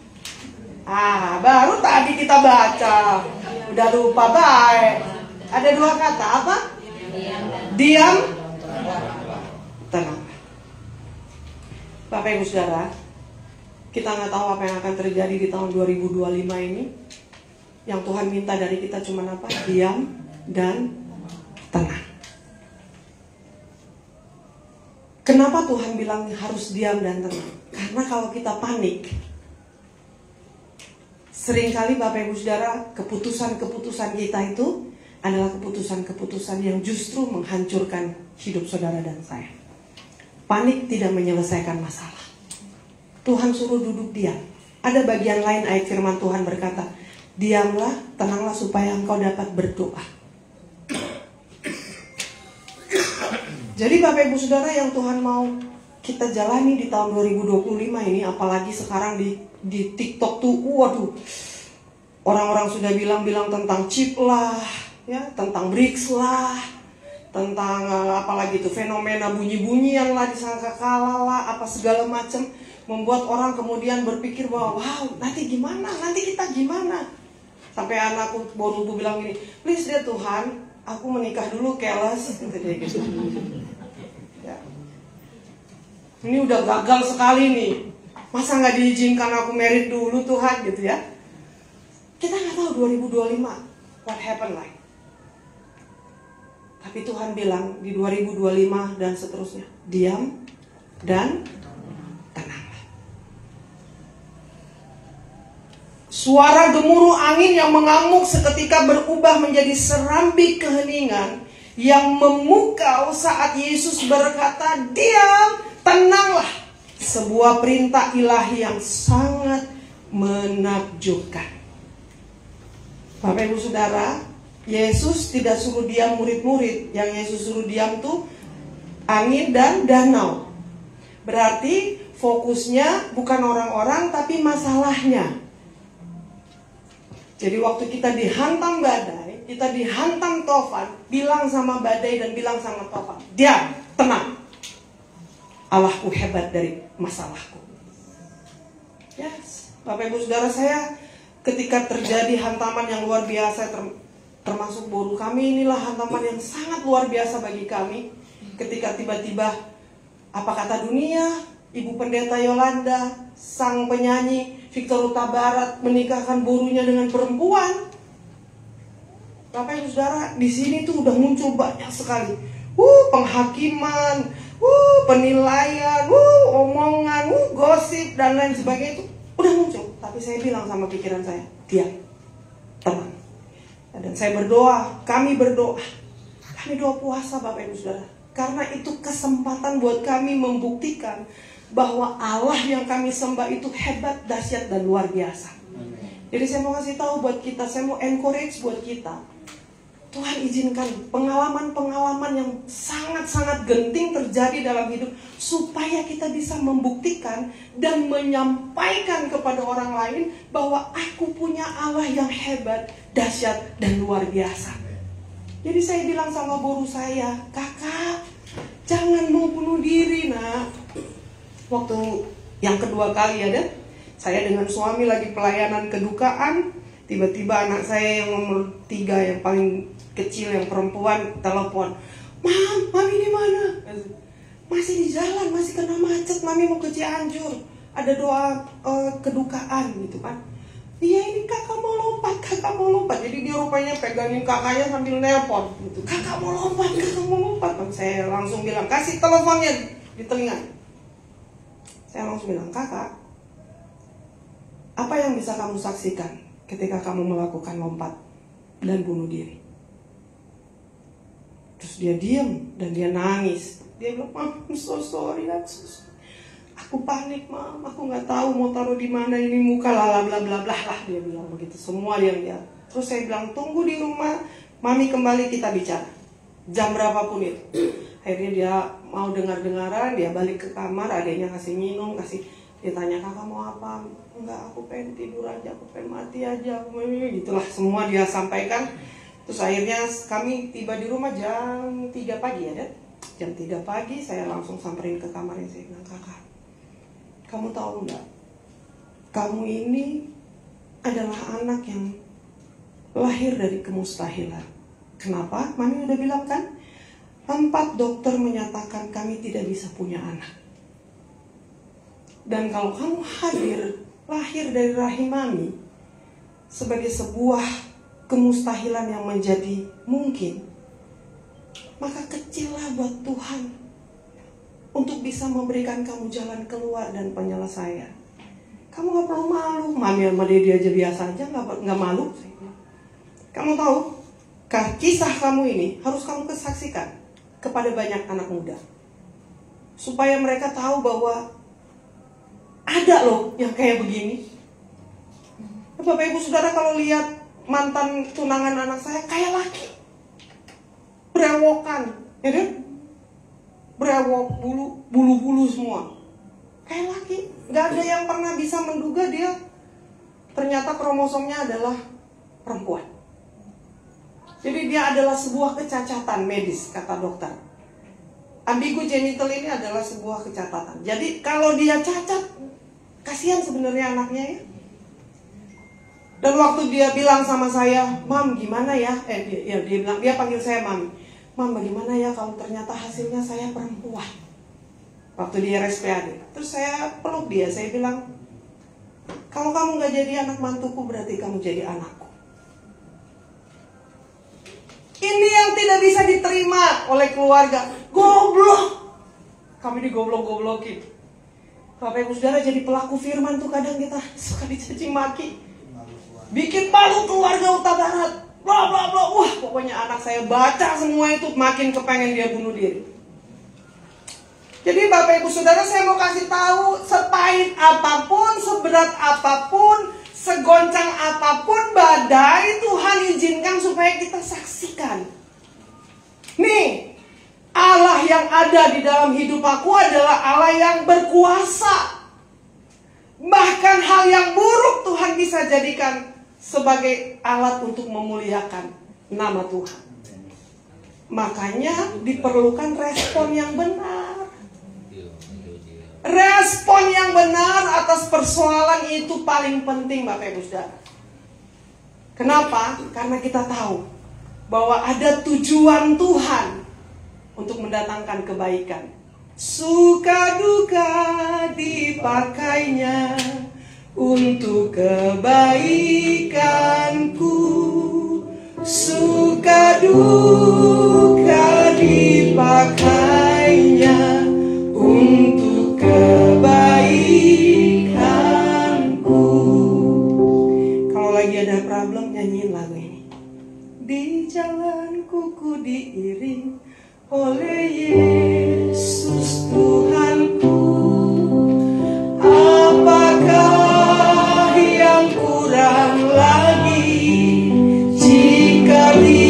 Baru tadi kita baca. Udah lupa baik. Ada 2 kata, apa? Diam, tenang. Bapak Ibu Saudara, kita nggak tahu apa yang akan terjadi di tahun 2025 ini. Yang Tuhan minta dari kita cuma apa? Diam dan tenang. Kenapa Tuhan bilang harus diam dan tenang? Karena kalau kita panik, seringkali Bapak Ibu Saudara, keputusan-keputusan kita itu adalah keputusan-keputusan yang justru menghancurkan hidup saudara dan saya. Panik tidak menyelesaikan masalah. Tuhan suruh duduk diam. Ada bagian lain ayat firman Tuhan berkata, diamlah, tenanglah supaya engkau dapat berdoa. Jadi Bapak Ibu Saudara, yang Tuhan mau kita jalani di tahun 2025 ini, apalagi sekarang di TikTok tuh, waduh, orang-orang sudah bilang tentang chip lah, ya, tentang BRICS lah, tentang apalagi itu fenomena bunyi-bunyi yang lah disangka kalah lah, apa segala macam, membuat orang kemudian berpikir bahwa wow, nanti gimana, nanti kita gimana. Sampai anakku baru bilang gini, please deh Tuhan, aku menikah dulu keles, gitu. Ya. Ini udah gagal sekali nih, masa nggak diizinkan aku merit dulu Tuhan, gitu ya. Kita nggak tahu 2025 what happen like. Tapi Tuhan bilang di 2025 dan seterusnya, diam dan tenanglah. Suara gemuruh angin yang mengamuk seketika berubah menjadi serambi keheningan yang memukau saat Yesus berkata, diam, tenanglah. Sebuah perintah ilahi yang sangat menakjubkan. Bapak Ibu Saudara, Yesus tidak suruh diam murid-murid. Yang Yesus suruh diam tuh angin dan danau. Berarti fokusnya bukan orang-orang tapi masalahnya. Jadi waktu kita dihantam badai, kita dihantam tofan, bilang sama badai dan bilang sama tofan, diam, tenang. Allahku hebat dari masalahku. Yes, Bapak Ibu Saudara, saya ketika terjadi hantaman yang luar biasa, termasuk boru kami, inilah hantaman yang sangat luar biasa bagi kami. Ketika tiba-tiba, apa kata dunia, Ibu Pendeta Yolanda, sang penyanyi Victor Huta Barat menikahkan borunya dengan perempuan. Bapak Ibu Saudara, di sini tuh udah muncul banyak sekali penghakiman, penilaian, omongan, gosip dan lain sebagainya, itu udah muncul. Tapi saya bilang sama pikiran saya, diam, tenang. Dan saya berdoa, kami berdoa, kami doa puasa Bapak Ibu Saudara, karena itu kesempatan buat kami membuktikan bahwa Allah yang kami sembah itu hebat, dahsyat dan luar biasa. Jadi saya mau kasih tahu buat kita, saya mau encourage buat kita, Tuhan izinkan pengalaman-pengalaman yang sangat-sangat genting terjadi dalam hidup, supaya kita bisa membuktikan dan menyampaikan kepada orang lain bahwa aku punya Allah yang hebat, dahsyat, dan luar biasa. Jadi saya bilang sama guru saya, kakak, jangan mau bunuh diri nak. Waktu yang kedua kali ada, saya dengan suami lagi pelayanan kedukaan, tiba-tiba anak saya yang nomor 3 yang paling kecil, yang perempuan, telepon, Mami di mana? Masih di jalan, masih kena macet, Mami mau ke Cianjur, ada doa kedukaan gitu kan. Iya, ini kakak mau lompat. Jadi dia rupanya pegangin kakaknya sambil nelpon gitu. Kakak mau lompat. Saya langsung bilang, kasih teleponnya di telinga. Saya langsung bilang, kakak, apa yang bisa kamu saksikan ketika kamu melakukan lompat dan bunuh diri? Terus dia diam dan dia nangis. Dia bilang, I'm so sorry. Aku panik, Mam. Aku nggak tahu mau taruh di mana ini muka, bla bla bla bla lah. Dia bilang begitu. Semua dia lihat. Terus saya bilang, tunggu di rumah, Mami kembali kita bicara. Jam berapapun itu. Akhirnya dia mau dengar-dengaran, dia balik ke kamar, adanya kasih minum, dia tanya, kakak mau apa? Enggak, aku pengen tidur aja, aku pengen mati aja. Gitulah semua dia sampaikan. Terus akhirnya kami tiba di rumah jam 3 pagi ya, jam 3 pagi saya langsung samperin ke kamarnya. Saya bilang, kakak, kamu tahu nggak? Kamu ini adalah anak yang lahir dari kemustahilan. Kenapa? Mami udah bilang kan, 4 dokter menyatakan kami tidak bisa punya anak. Dan kalau kamu lahir dari rahim Mami sebagai sebuah kemustahilan yang menjadi mungkin, maka kecillah buat Tuhan untuk bisa memberikan kamu jalan keluar dan penyelesaian. Kamu gak perlu malu. Mami sama Dedi aja biasa aja, gak malu. Kamu tahu, kisah kamu ini harus kamu kesaksikan kepada banyak anak muda, supaya mereka tahu bahwa ada loh yang kayak begini. Bapak Ibu Saudara, kalau lihat mantan tunangan anak saya, kayak laki, berewokan, ya kan? Berewok, bulu semua, kayak laki. Gak ada yang pernah bisa menduga dia ternyata kromosomnya adalah perempuan. Jadi dia adalah sebuah kecacatan medis, kata dokter. Ambigu genital ini adalah sebuah kecacatan. Jadi kalau dia cacat, kasihan sebenarnya anaknya ya. Dan waktu dia bilang sama saya, Mam gimana ya? Dia panggil saya Mam. Mam bagaimana ya kalau ternyata hasilnya saya perempuan? Waktu di RSPAD. Terus saya peluk dia, saya bilang, kalau kamu gak jadi anak mantuku, berarti kamu jadi anakku. Ini yang tidak bisa diterima oleh keluarga. Goblok. Kami digoblok-goblokin. Bapak Ibu Saudara, jadi pelaku firman tuh kadang kita suka dicaci maki. Bikin malu keluarga Huta Barat, bla bla bla. Wah, pokoknya anak saya baca semua itu makin kepengen dia bunuh diri. Jadi Bapak Ibu Saudara, saya mau kasih tahu, sepahit apapun, seberat apapun, segoncang apapun badai, Tuhan izinkan supaya kita saksikan. Nih, Allah yang ada di dalam hidup aku adalah Allah yang berkuasa. Bahkan hal yang buruk Tuhan bisa jadikan sebagai alat untuk memuliakan nama Tuhan. Makanya diperlukan respon yang benar. Respon yang benar atas persoalan itu paling penting Bapak Ibu Saudara. Kenapa? Karena kita tahu bahwa ada tujuan Tuhan untuk mendatangkan kebaikan. Suka duka dipakainya untuk kebaikanku. Suka duka dipakainya untuk kebaikanku. Kalau lagi ada problem, nyanyiin lagu ini. Di jalanku ku diiring oleh Yesus Tuhanku. Apakah yang kurang lagi jika di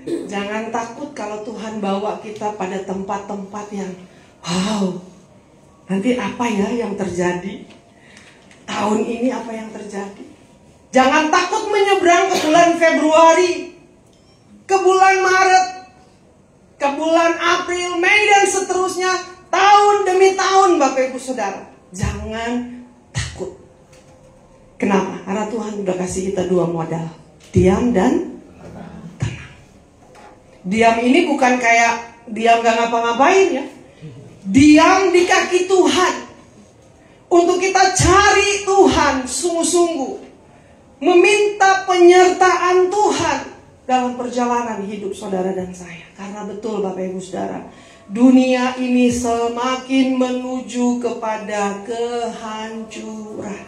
Jangan takut kalau Tuhan bawa kita pada tempat-tempat yang wow, nanti apa ya yang terjadi? Tahun ini apa yang terjadi? Jangan takut menyeberang ke bulan Februari, ke bulan Maret, ke bulan April, Mei dan seterusnya, tahun demi tahun Bapak Ibu Saudara. Jangan takut. Kenapa? Karena Tuhan udah kasih kita dua modal, diam dan tenang. Diam ini bukan kayak diam gak ngapa-ngapain ya. Diam di kaki Tuhan. Untuk kita cari Tuhan sungguh-sungguh, meminta penyertaan Tuhan dalam perjalanan hidup saudara dan saya. Karena betul Bapak Ibu Saudara, dunia ini semakin menuju kepada kehancuran.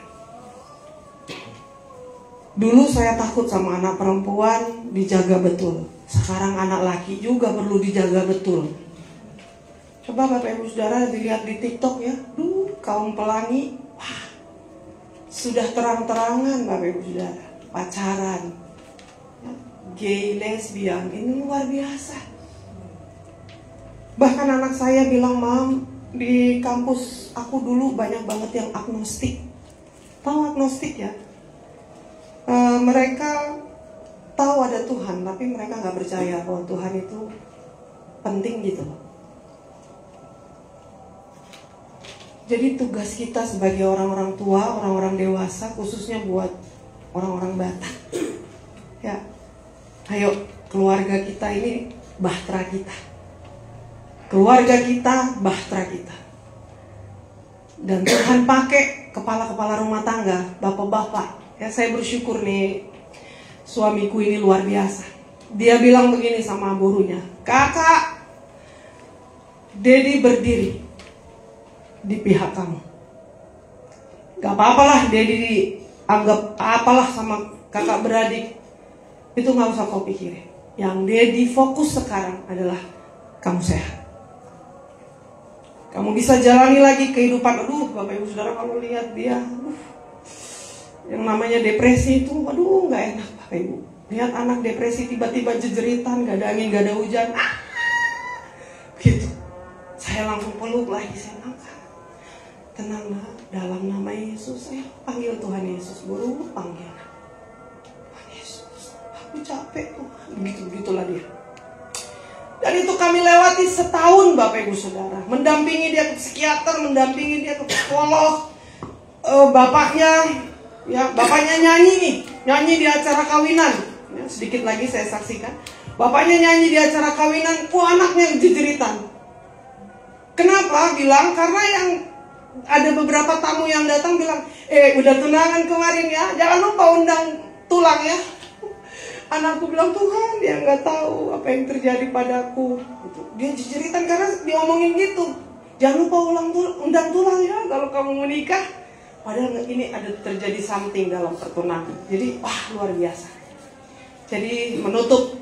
Dulu saya takut sama anak perempuan, dijaga betul. Sekarang anak laki juga perlu dijaga betul. Coba Bapak Ibu Saudara dilihat di TikTok ya, kaum pelangi, wah, sudah terang-terangan Bapak Ibu Saudara, pacaran, gay, lesbian, ini luar biasa. Bahkan anak saya bilang, Mam, di kampus aku dulu banyak banget yang agnostik. Tahu agnostik ya? Mereka tahu ada Tuhan, tapi mereka nggak percaya bahwa Tuhan itu penting gitu. Jadi tugas kita sebagai orang-orang tua, orang-orang dewasa, khususnya buat orang-orang Batak, ya, ayo keluarga kita ini bahtera kita, keluarga kita bahtera kita. Dan Tuhan pakai kepala-kepala rumah tangga, bapak-bapak. Ya, saya bersyukur nih, suamiku ini luar biasa. Dia bilang begini sama burunya, Kakak, Dedi berdiri di pihak kamu. Gak apa-apalah Dedi dianggap apalah sama kakak beradik, itu gak usah kau pikirin. Yang Dedi fokus sekarang adalah kamu sehat, kamu bisa jalani lagi kehidupan. Aduh Bapak Ibu Saudara, kalau lihat dia, yang namanya depresi itu, waduh gak enak Bapak Ibu. Lihat anak depresi tiba-tiba jejeritan, gak ada angin, gak ada hujan, gitu. Saya langsung peluk lagi, saya angkat. Tenanglah, dalam nama Yesus, saya panggil Tuhan Yesus. Guru panggil Tuhan Yesus, aku capek Tuhan. Begitulah dia. Dan itu kami lewati setahun Bapak Ibu Saudara, mendampingi dia ke psikiater, mendampingi dia ke psikolog. Bapaknya nyanyi di acara kawinan ya, sedikit lagi saya saksikan. Bapaknya nyanyi di acara kawinan, anaknya jejeritan. Kenapa? Bilang karena yang ada beberapa tamu yang datang bilang, udah tunangan kemarin ya, jangan lupa undang tulang ya. Anakku bilang, Tuhan, dia nggak tahu apa yang terjadi padaku. Dia jejeritan karena diomongin gitu. Jangan lupa undang tulang ya kalau kamu menikah. Padahal ini ada terjadi something dalam pertunangan. Jadi luar biasa. Jadi menutup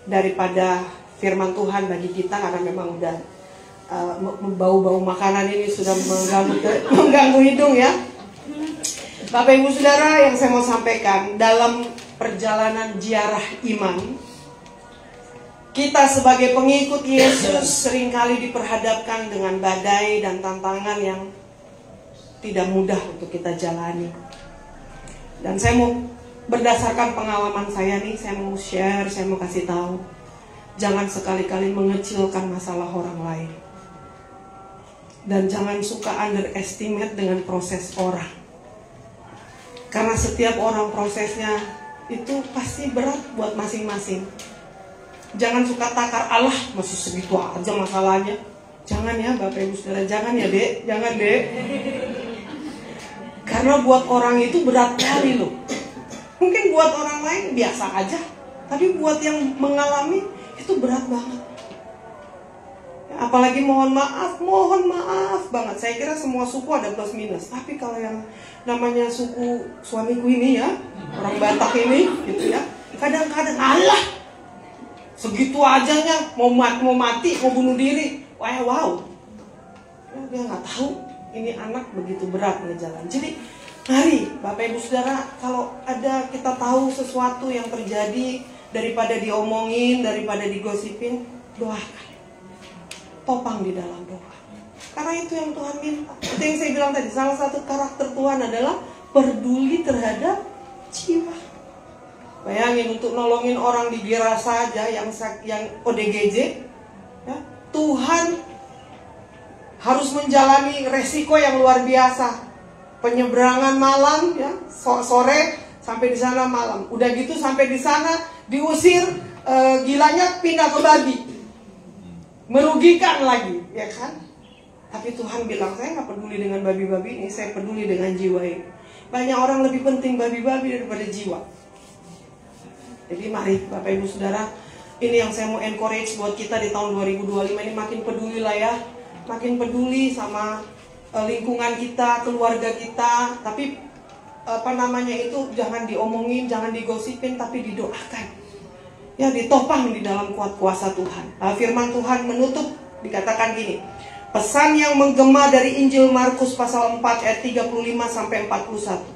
daripada firman Tuhan bagi kita, karena memang udah bau-bau makanan ini sudah mengganggu hidung ya. Bapak Ibu Saudara, yang saya mau sampaikan, dalam perjalanan ziarah iman, kita sebagai pengikut Yesus seringkali diperhadapkan dengan badai dan tantangan yang tidak mudah untuk kita jalani. Dan saya mau berdasarkan pengalaman saya nih, saya mau share, saya mau kasih tahu, jangan sekali-kali mengecilkan masalah orang lain. Dan jangan suka underestimate dengan proses orang. Karena setiap orang prosesnya itu pasti berat buat masing-masing. Jangan suka takar, Allah masih segitu aja masalahnya. Jangan ya Bapak Ibu Saudara, jangan ya Dek, jangan Dek. Karena buat orang itu berat kali loh. Mungkin buat orang lain biasa aja, tapi buat yang mengalami itu berat banget. Apalagi mohon maaf banget. Saya kira semua suku ada plus minus, tapi kalau yang namanya suku suamiku ini ya, orang Batak ini gitu ya, kadang-kadang Allah segitu ajanya mau mati, mau bunuh diri. Wow. Dia nggak tahu ini anak begitu berat ngejalan. Jadi mari Bapak Ibu Saudara, kalau ada kita tahu sesuatu yang terjadi daripada diomongin, daripada digosipin, doakan. Topang di dalam doa. Karena itu yang Tuhan minta. Itu yang saya bilang tadi, salah satu karakter Tuhan adalah peduli terhadap jiwa. Bayangin, untuk nolongin orang di Gira saja yang ODGJ, ya, Tuhan harus menjalani resiko yang luar biasa. Penyeberangan malam, ya, sore sampai di sana malam. Udah gitu sampai di sana diusir, gilanya pindah ke babi, merugikan lagi, ya kan? Tapi Tuhan bilang, saya nggak peduli dengan babi-babi ini, saya peduli dengan jiwa ini. Banyak orang lebih penting babi-babi daripada jiwa. Jadi mari Bapak Ibu Saudara, ini yang saya mau encourage buat kita di tahun 2025 ini, makin peduli lah ya. Makin peduli sama lingkungan kita, keluarga kita. Tapi jangan diomongin, jangan digosipin, tapi didoakan. Ya, ditopang di dalam kuat kuasa Tuhan. Firman Tuhan menutup, dikatakan gini. Pesan yang menggema dari Injil Markus pasal 4 ayat 35 sampai 41.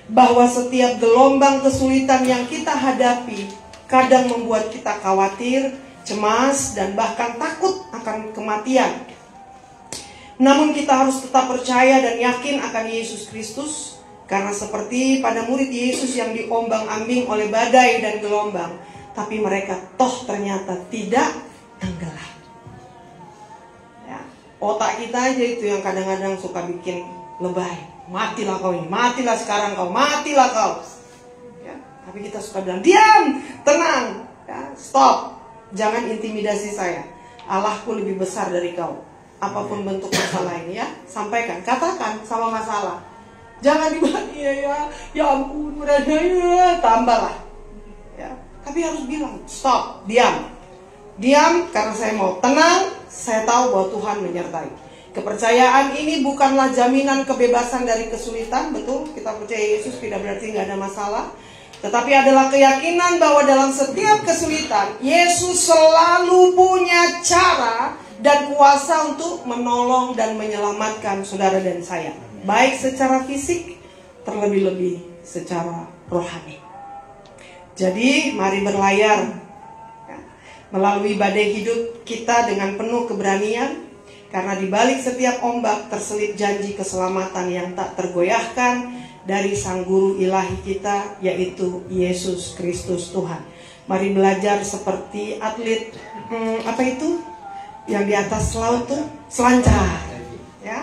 Bahwa setiap gelombang kesulitan yang kita hadapi kadang membuat kita khawatir, cemas, dan bahkan takut akan kematian. Namun kita harus tetap percaya dan yakin akan Yesus Kristus, karena seperti pada murid Yesus yang diombang-ambing oleh badai dan gelombang, tapi mereka toh ternyata tidak tenggelam. Ya, otak kita aja itu yang kadang-kadang suka bikin lebay. Matilah kau ini, matilah sekarang kau, matilah kau. Ya, tapi kita suka bilang, diam, tenang, ya, stop, jangan intimidasi saya. Allahku lebih besar dari kau. Apapun bentuk masalah ini, ya, sampaikan, katakan sama masalah. Jangan dibilang, iya ya ampun, berada ya, tambahlah. Ya, tapi harus bilang, stop, diam. Diam karena saya mau tenang, saya tahu bahwa Tuhan menyertai. Kepercayaan ini bukanlah jaminan kebebasan dari kesulitan, betul, kita percaya Yesus tidak berarti nggak ada masalah. Tetapi adalah keyakinan bahwa dalam setiap kesulitan, Yesus selalu punya cara dan kuasa untuk menolong dan menyelamatkan saudara dan saya. Baik secara fisik, terlebih-lebih secara rohani. Jadi mari berlayar ya, melalui badai hidup kita dengan penuh keberanian. Karena di balik setiap ombak terselip janji keselamatan yang tak tergoyahkan dari Sang Guru Ilahi kita, yaitu Yesus Kristus Tuhan. Mari belajar seperti atlet, yang di atas laut tuh, selancar. Ya,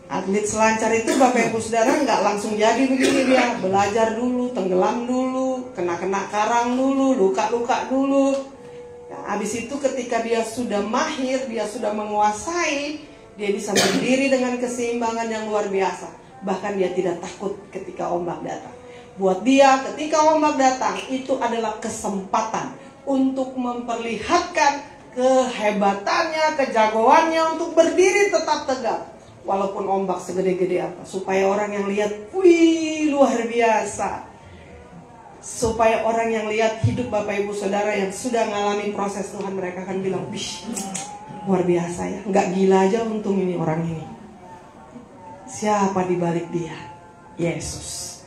atlet selancar itu Bapak Ibu Saudara nggak langsung jadi begini dia. Belajar dulu, tenggelam dulu, kena karang dulu, luka-luka dulu. Habis itu ketika dia sudah mahir, dia sudah menguasai, dia bisa berdiri dengan keseimbangan yang luar biasa. Bahkan dia tidak takut ketika ombak datang. Buat dia ketika ombak datang, itu adalah kesempatan untuk memperlihatkan kehebatannya, kejagoannya untuk berdiri tetap tegak. Walaupun ombak segede-gede apa. Supaya orang yang lihat, wih luar biasa. Supaya orang yang lihat hidup Bapak Ibu Saudara yang sudah mengalami proses Tuhan, mereka akan bilang, wih, luar biasa ya, nggak gila aja untung ini orang ini. Siapa di balik dia? Yesus.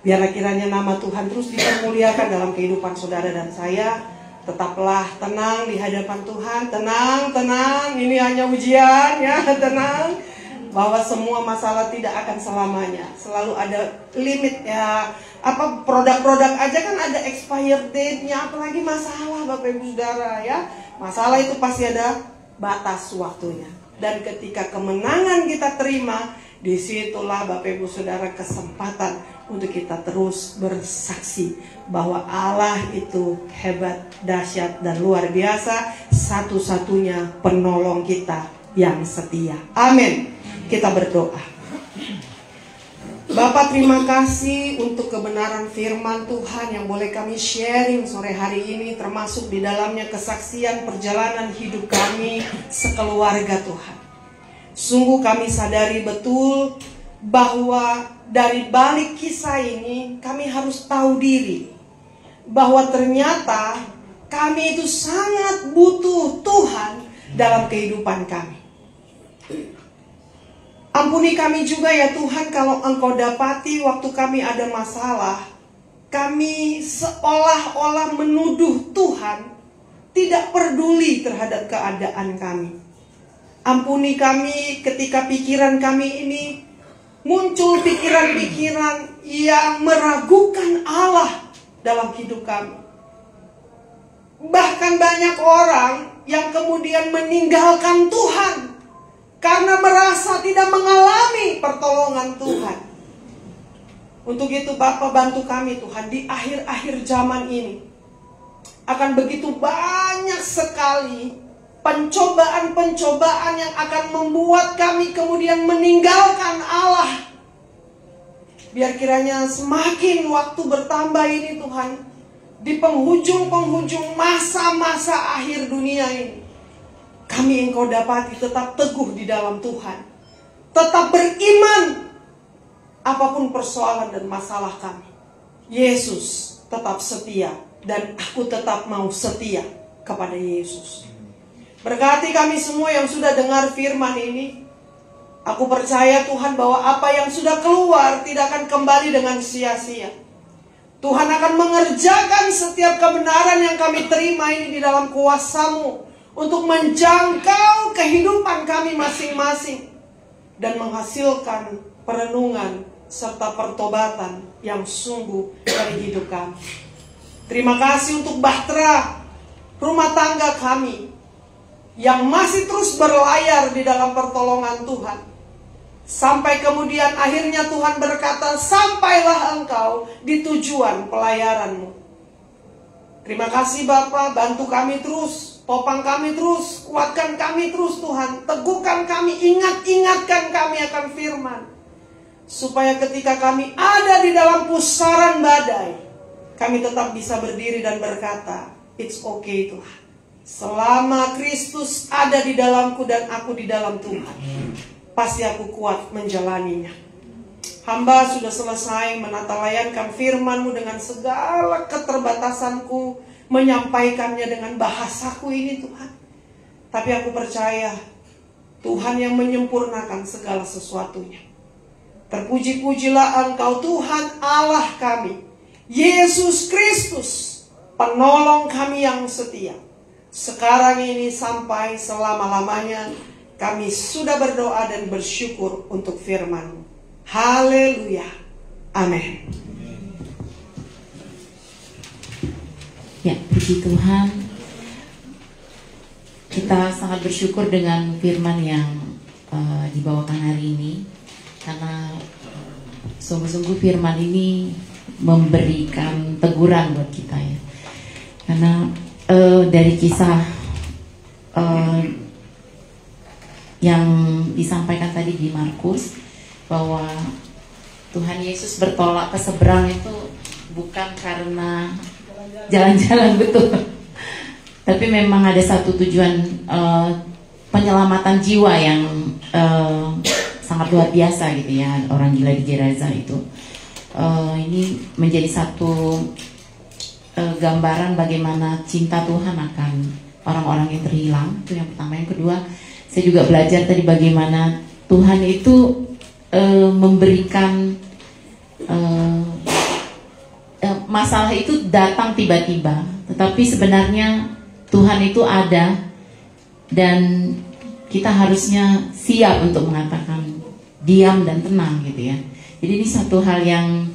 Biarlah kiranya nama Tuhan terus dipermuliakan dalam kehidupan saudara dan saya. Tetaplah tenang di hadapan Tuhan, tenang, ini hanya ujian ya, tenang. Bahwa semua masalah tidak akan selamanya. Selalu ada limit ya. Produk-produk aja kan ada expired date-nya, apalagi masalah Bapak Ibu Saudara ya. Masalah itu pasti ada batas waktunya. Dan ketika kemenangan kita terima, disitulah Bapak Ibu Saudara kesempatan untuk kita terus bersaksi bahwa Allah itu hebat, dahsyat, dan luar biasa, satu-satunya penolong kita yang setia. Amin. Kita berdoa. Bapak, terima kasih untuk kebenaran firman Tuhan yang boleh kami sharing sore hari ini, termasuk di dalamnya kesaksian perjalanan hidup kami sekeluarga Tuhan. Sungguh kami sadari betul bahwa dari balik kisah ini kami harus tahu diri bahwa ternyata kami itu sangat butuh Tuhan dalam kehidupan kami. Ampuni kami juga ya Tuhan kalau Engkau dapati waktu kami ada masalah, kami seolah-olah menuduh Tuhan tidak peduli terhadap keadaan kami. Ampuni kami ketika pikiran kami ini muncul pikiran-pikiran yang meragukan Allah dalam hidup kami. Bahkan banyak orang yang kemudian meninggalkan Tuhan karena merasa tidak mengalami pertolongan Tuhan. Untuk itu Bapa, bantu kami Tuhan di akhir-akhir zaman ini. Akan begitu banyak sekali pencobaan-pencobaan yang akan membuat kami kemudian meninggalkan Allah. Biar kiranya semakin waktu bertambah ini Tuhan, di penghujung-penghujung masa-masa akhir dunia ini, kami Engkau dapati tetap teguh di dalam Tuhan, tetap beriman apapun persoalan dan masalah kami. Yesus tetap setia, dan aku tetap mau setia kepada Yesus. Berkati kami semua yang sudah dengar firman ini. Aku percaya Tuhan bahwa apa yang sudah keluar tidak akan kembali dengan sia-sia. Tuhan akan mengerjakan setiap kebenaran yang kami terima ini di dalam kuasa-Mu untuk menjangkau kehidupan kami masing-masing dan menghasilkan perenungan serta pertobatan yang sungguh dari hidup kami. Terima kasih untuk bahtera rumah tangga kami yang masih terus berlayar di dalam pertolongan Tuhan. Sampai kemudian akhirnya Tuhan berkata, sampailah engkau di tujuan pelayaran-Mu. Terima kasih Bapa, bantu kami terus, topang kami terus, kuatkan kami terus Tuhan. Teguhkan kami, ingatkan kami akan firman. Supaya ketika kami ada di dalam pusaran badai, kami tetap bisa berdiri dan berkata, it's okay Tuhan. Selama Kristus ada di dalamku dan aku di dalam Tuhan, pasti aku kuat menjalaninya. Hamba sudah selesai menatalayankan firman-Mu dengan segala keterbatasanku, menyampaikannya dengan bahasaku ini Tuhan. Tapi aku percaya Tuhan yang menyempurnakan segala sesuatunya. Terpuji-pujilah Engkau Tuhan Allah kami, Yesus Kristus, penolong kami yang setia. Sekarang ini sampai selama-lamanya kami sudah berdoa dan bersyukur untuk firman-Mu. Haleluya. Amin. Ya, puji Tuhan. Kita sangat bersyukur dengan firman yang dibawakan hari ini. Karena sungguh-sungguh firman ini memberikan teguran buat kita ya. Karena dari kisah yang disampaikan tadi di Markus, bahwa Tuhan Yesus bertolak ke seberang itu bukan karena jalan-jalan betul, tapi memang ada satu tujuan, penyelamatan jiwa yang sangat luar biasa gitu ya. Orang gila di Gerasa itu ini menjadi satu gambaran bagaimana cinta Tuhan akan orang-orang yang terhilang. Itu yang pertama. Yang kedua, saya juga belajar tadi bagaimana Tuhan itu memberikan masalah itu datang tiba-tiba, tetapi sebenarnya Tuhan itu ada dan kita harusnya siap untuk mengatakan diam dan tenang gitu ya. Jadi ini satu hal yang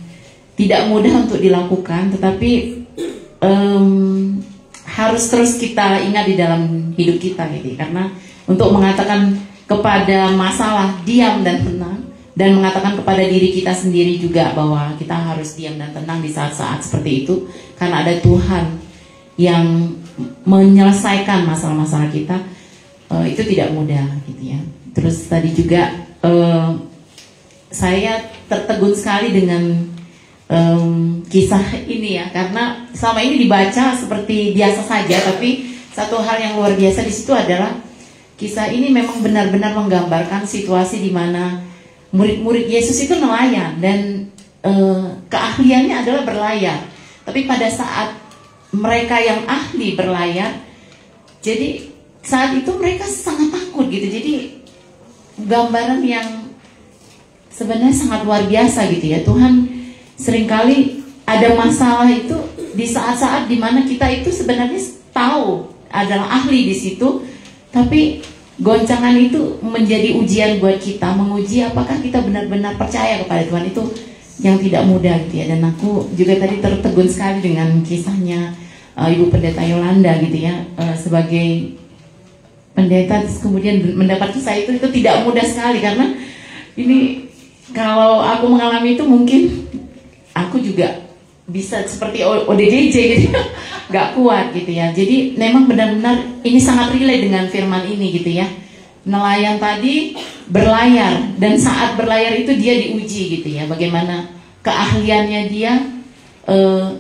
tidak mudah untuk dilakukan, tetapi harus terus kita ingat di dalam hidup kita gitu. Karena untuk mengatakan kepada masalah diam dan tenang, dan mengatakan kepada diri kita sendiri juga bahwa kita harus diam dan tenang di saat-saat seperti itu, karena ada Tuhan yang menyelesaikan masalah-masalah kita, itu tidak mudah gitu ya. Terus tadi juga saya tertegun sekali dengan kisah ini ya, karena selama ini dibaca seperti biasa saja, tapi satu hal yang luar biasa di situ adalah kisah ini memang benar-benar menggambarkan situasi di mana murid-murid Yesus itu nelayan dan keahliannya adalah berlayar. Tapi pada saat mereka yang ahli berlayar, jadi saat itu mereka sangat takut gitu. Jadi gambaran yang sebenarnya sangat luar biasa gitu ya. Tuhan seringkali ada masalah itu di saat-saat dimana kita itu sebenarnya tahu adalah ahli di situ, tapi goncangan itu menjadi ujian buat kita, menguji apakah kita benar-benar percaya kepada Tuhan. Itu yang tidak mudah gitu ya. Dan aku juga tadi tertegun sekali dengan kisahnya Ibu Pendeta Yolanda gitu ya, sebagai pendeta terus kemudian mendapat kisah itu tidak mudah sekali, karena ini kalau aku mengalami itu mungkin aku juga bisa seperti ODGJ gitu, nggak kuat gitu ya. Jadi memang benar-benar ini sangat relate dengan firman ini gitu ya. Nelayan tadi berlayar, dan saat berlayar itu dia diuji gitu ya, bagaimana keahliannya dia.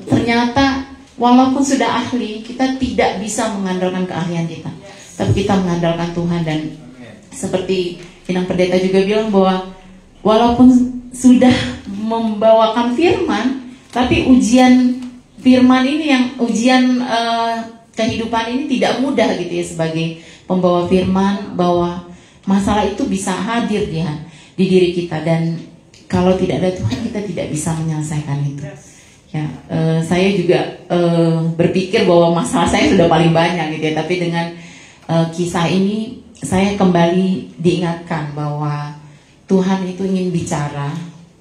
Ternyata walaupun sudah ahli, kita tidak bisa mengandalkan keahlian kita, tapi kita mengandalkan Tuhan. Dan seperti Inang Pendeta juga bilang bahwa walaupun sudah membawakan firman, tapi ujian firman ini, yang ujian kehidupan ini tidak mudah gitu ya, sebagai pembawa firman, bahwa masalah itu bisa hadir di diri kita, dan kalau tidak ada Tuhan kita tidak bisa menyelesaikan itu. Ya, saya juga berpikir bahwa masalah saya sudah paling banyak gitu ya, tapi dengan kisah ini saya kembali diingatkan bahwa Tuhan itu ingin bicara,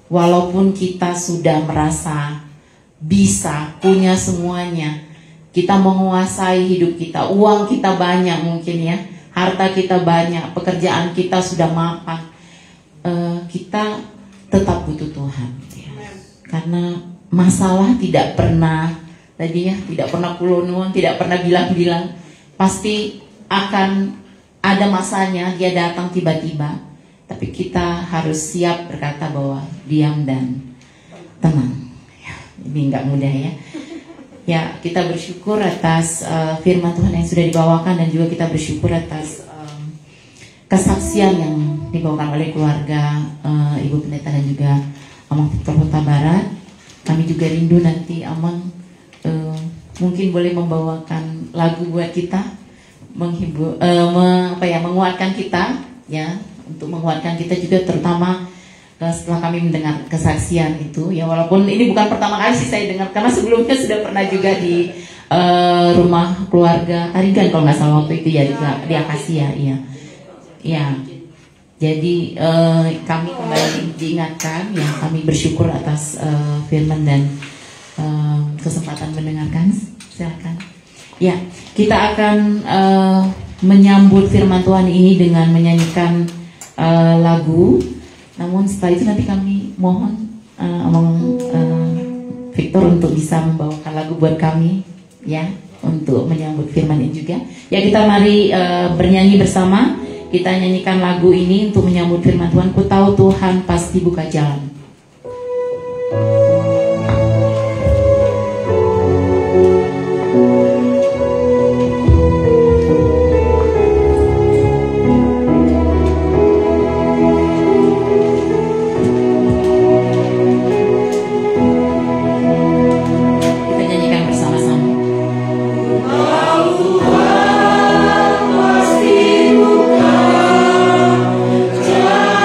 walaupun kita sudah merasa bisa, punya semuanya, kita menguasai hidup kita, uang kita banyak mungkin ya, harta kita banyak, pekerjaan kita sudah mapan, kita tetap butuh Tuhan ya. Karena masalah tidak pernah tadi ya, tidak pernah kulonun, tidak pernah bilang-bilang, pasti akan ada masanya dia datang tiba-tiba, tapi kita harus siap berkata bahwa diam dan tenang. Ini nggak mudah ya. Ya, kita bersyukur atas firman Tuhan yang sudah dibawakan, dan juga kita bersyukur atas kesaksian yang dibawakan oleh keluarga Ibu Pendeta dan juga Amang Victor Huta Barat. Kami juga rindu nanti Amang mungkin boleh membawakan lagu buat kita, menghibur, menguatkan kita ya, untuk menguatkan kita juga, terutama setelah kami mendengar kesaksian itu ya. Walaupun ini bukan pertama kali sih saya dengar, karena sebelumnya sudah pernah juga di rumah keluarga Tarigan kalau nggak salah waktu itu ya, di Akasia ya. Ya, jadi kami kembali diingatkan ya, kami bersyukur atas firman dan kesempatan mendengarkan. Silakan. Ya, kita akan menyambut firman Tuhan ini dengan menyanyikan lagu. Namun setelah itu nanti kami mohon Victor untuk bisa membawakan lagu buat kami ya, untuk menyambut firman ini juga. Ya, kita mari bernyanyi bersama. Kita nyanyikan lagu ini untuk menyambut firman Tuhan. Ku tahu Tuhan pasti buka jalan. Tuhan pasti buka jalan.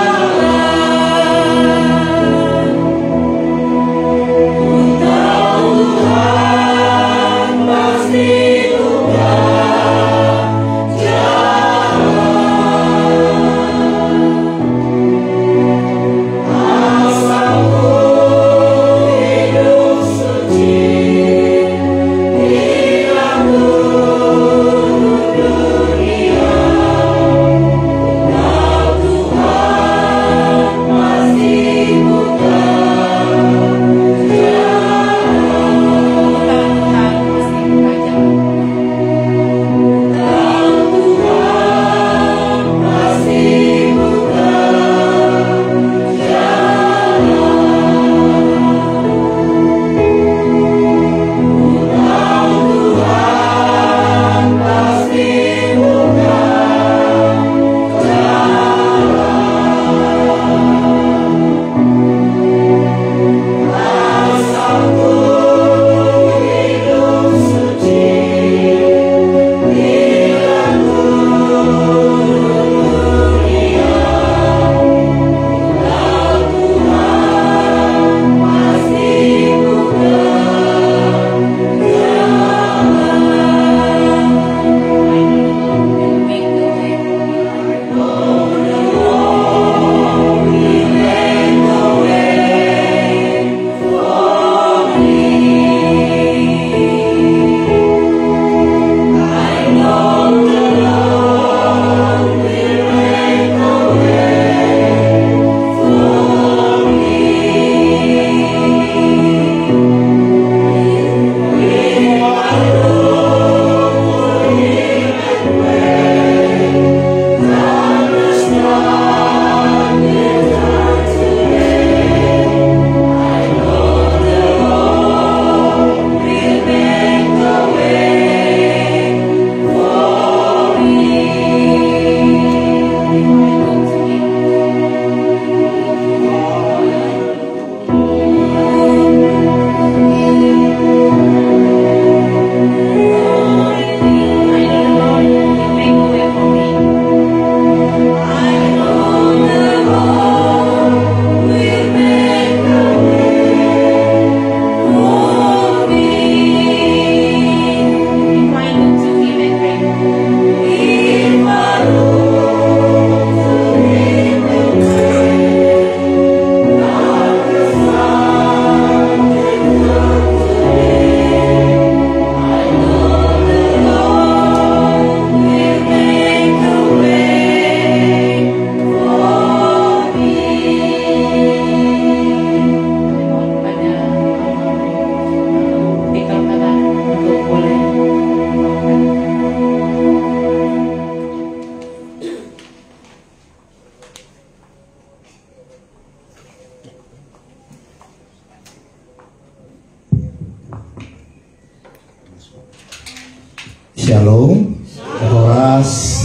Shalom, Horas.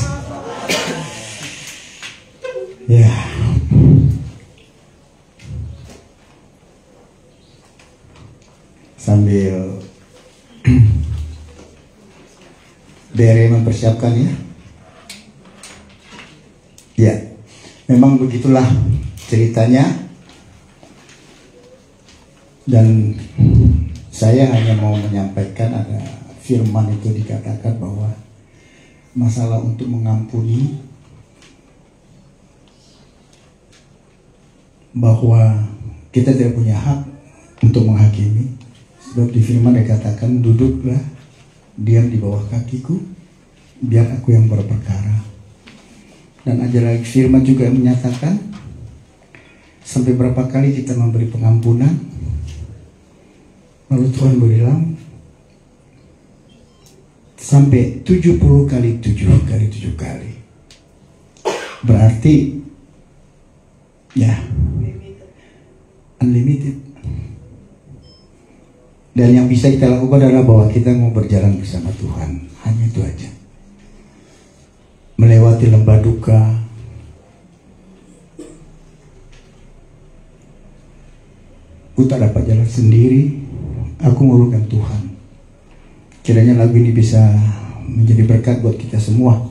Ya. Sambil Bere mempersiapkan ya. Ya, memang begitulah ceritanya. Dan saya hanya mau menyampaikan, ada firman itu dikatakan bahwa masalah untuk mengampuni, bahwa kita tidak punya hak untuk menghakimi. Sebab di firman dikatakan, duduklah diam di bawah kakiku, biar aku yang berperkara. Dan ajaran firman juga menyatakan, sampai berapa kali kita memberi pengampunan, lalu Tuhan bilang sampai 70 kali 7 kali. Berarti ya unlimited. Dan yang bisa kita lakukan adalah bahwa kita mau berjalan bersama Tuhan. Hanya itu aja. Melewati lembah duka, aku tak dapat jalan sendiri, aku memerlukan Tuhan. Kiranya lagu ini bisa menjadi berkat buat kita semua.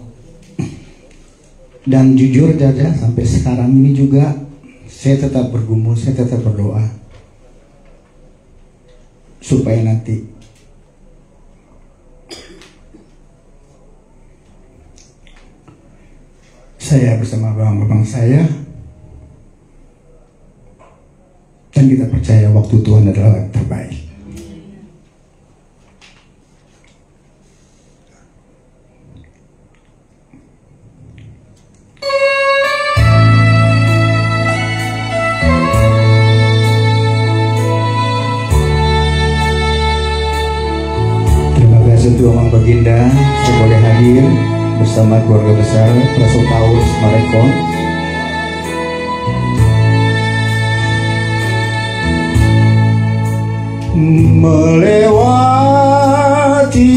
Dan jujur saja, sampai sekarang ini juga saya tetap bergumul, saya tetap berdoa supaya nanti saya bersama abang-abang saya, dan kita percaya waktu Tuhan adalah yang terbaik. Untuk Omang Baginda, saya boleh hadir bersama keluarga besar Prasotaurus Marekon. Melewati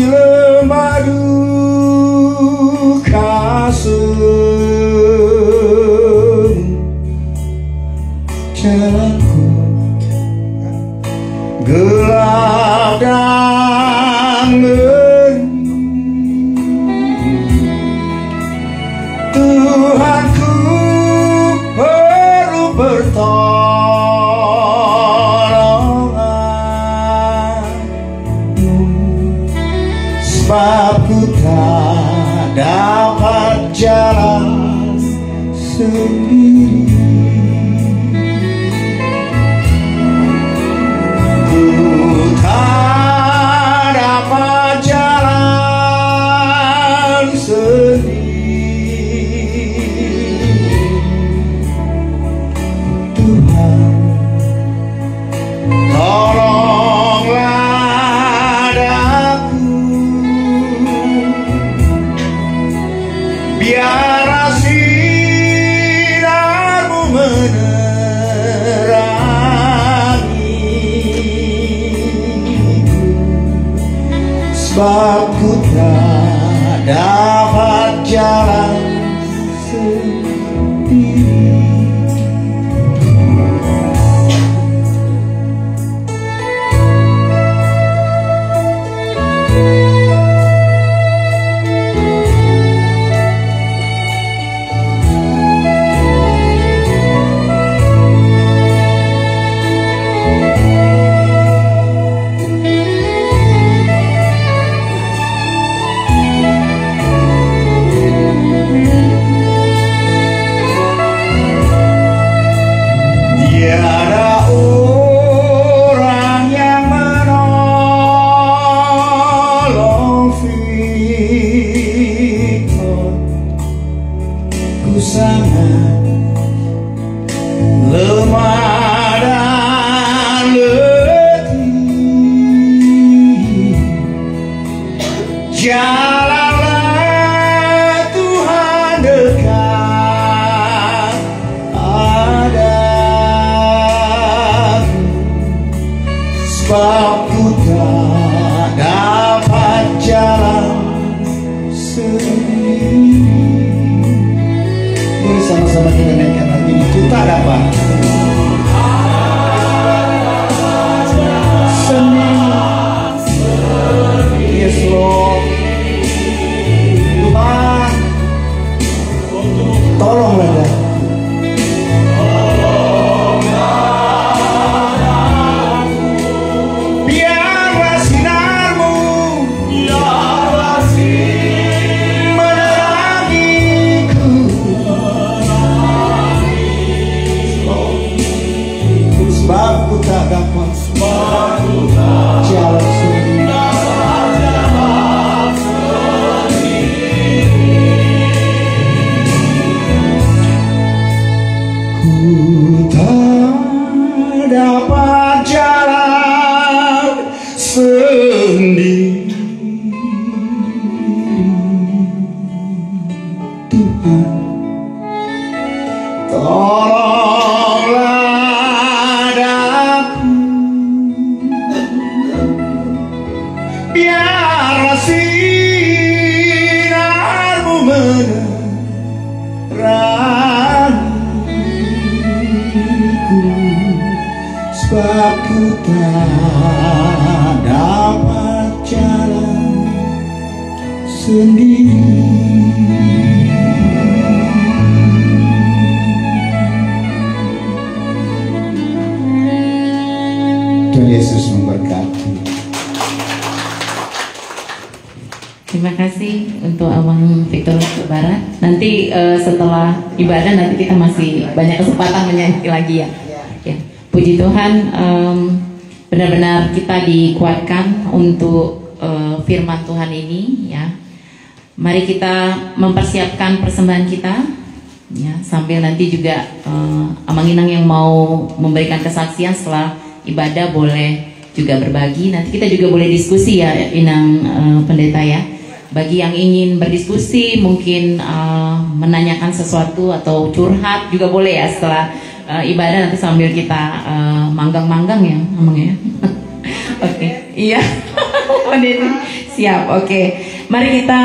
lembah duka jalanku gelap dan Tuhanku perlu pertolongan-Mu, sebab ku tak dapat jalan sendiri. Ku tak dapat jalan sendiri. Tolonglah aku, biar sinar-Mu menerangiku, sebab ku tak dapat jalan sendiri. Tiada orang yang menolong Victor, ku sangat lemah dan letih. Jalanlah Tuhan dekat ada, sebab ku tak dapat jalan kenaikan hati kita dapat seni. Yes Lord. Tuhan, tolonglah Tuhan. Biarlah sinarmu menerangiku, sebab ku tak dapat jalan sendiri. Ku tak dapat jalan sendiri. Tuhan, tolonglah daku, biarlah sinarmu menerangiku, sebab ku tak dapat jalan sendiri. Tuhan Yesus memberkati. Terima kasih untuk Abang Victor Barat. Nanti setelah ibadah nanti kita masih banyak kesempatan menyanyi lagi ya. Ya. Puji Tuhan, benar-benar kita dikuatkan untuk firman Tuhan ini ya. Mari kita mempersiapkan persembahan kita ya, sambil nanti juga Abang Inang yang mau memberikan kesaksian setelah ibadah boleh juga berbagi. Nanti kita juga boleh diskusi ya Inang Pendeta ya. Bagi yang ingin berdiskusi, mungkin menanyakan sesuatu atau curhat juga boleh ya setelah ibadah, nanti sambil kita manggang-manggang ya namanya. Oke, iya. Siap, oke. Mari kita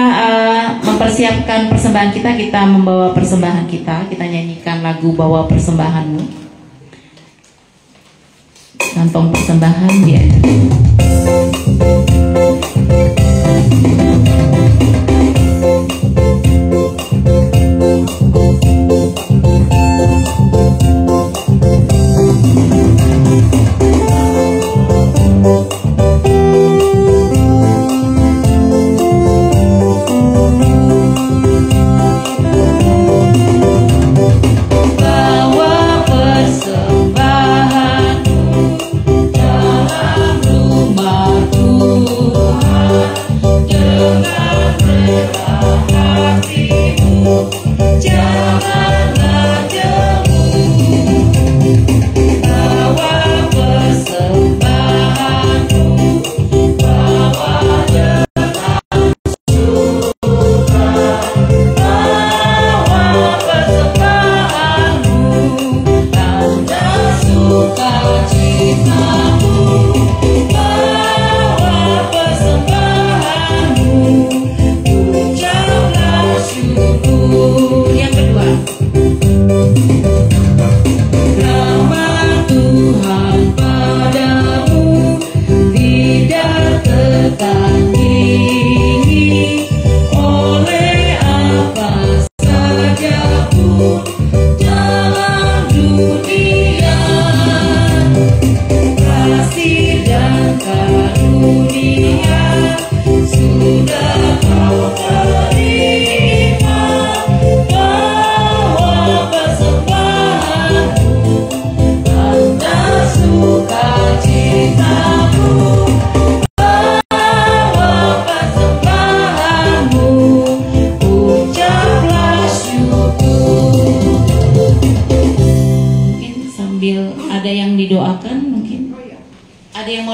mempersiapkan persembahan kita. Kita membawa persembahan kita. Kita nyanyikan lagu Bawa Persembahanmu. Kantong persembahan dia.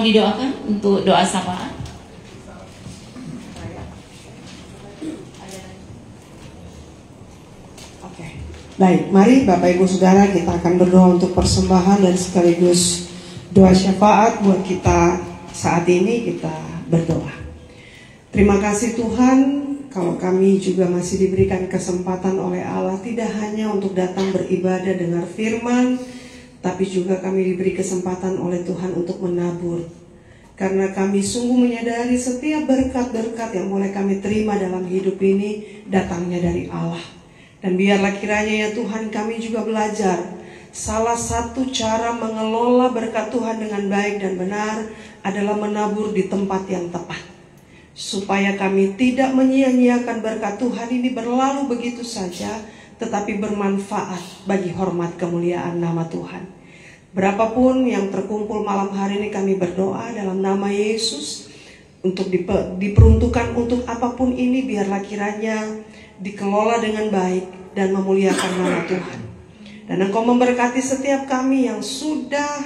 Didoakan untuk doa sapaan. Oke. Baik, mari Bapak Ibu Saudara kita akan berdoa untuk persembahan dan sekaligus doa syafaat buat kita saat ini. Kita berdoa. Terima kasih Tuhan, kalau kami juga masih diberikan kesempatan oleh Allah tidak hanya untuk datang beribadah dengar firman, tapi juga kami diberi kesempatan oleh Tuhan untuk menabur. Karena kami sungguh menyadari setiap berkat-berkat yang boleh kami terima dalam hidup ini datangnya dari Allah. Dan biarlah kiranya ya Tuhan kami juga belajar salah satu cara mengelola berkat Tuhan dengan baik dan benar adalah menabur di tempat yang tepat. Supaya kami tidak menyia-nyiakan berkat Tuhan ini berlalu begitu saja, tetapi bermanfaat bagi hormat kemuliaan nama Tuhan. Berapapun yang terkumpul malam hari ini kami berdoa dalam nama Yesus untuk diperuntukkan untuk apapun ini, biarlah kiranya dikelola dengan baik dan memuliakan nama Tuhan. Dan Engkau memberkati setiap kami yang sudah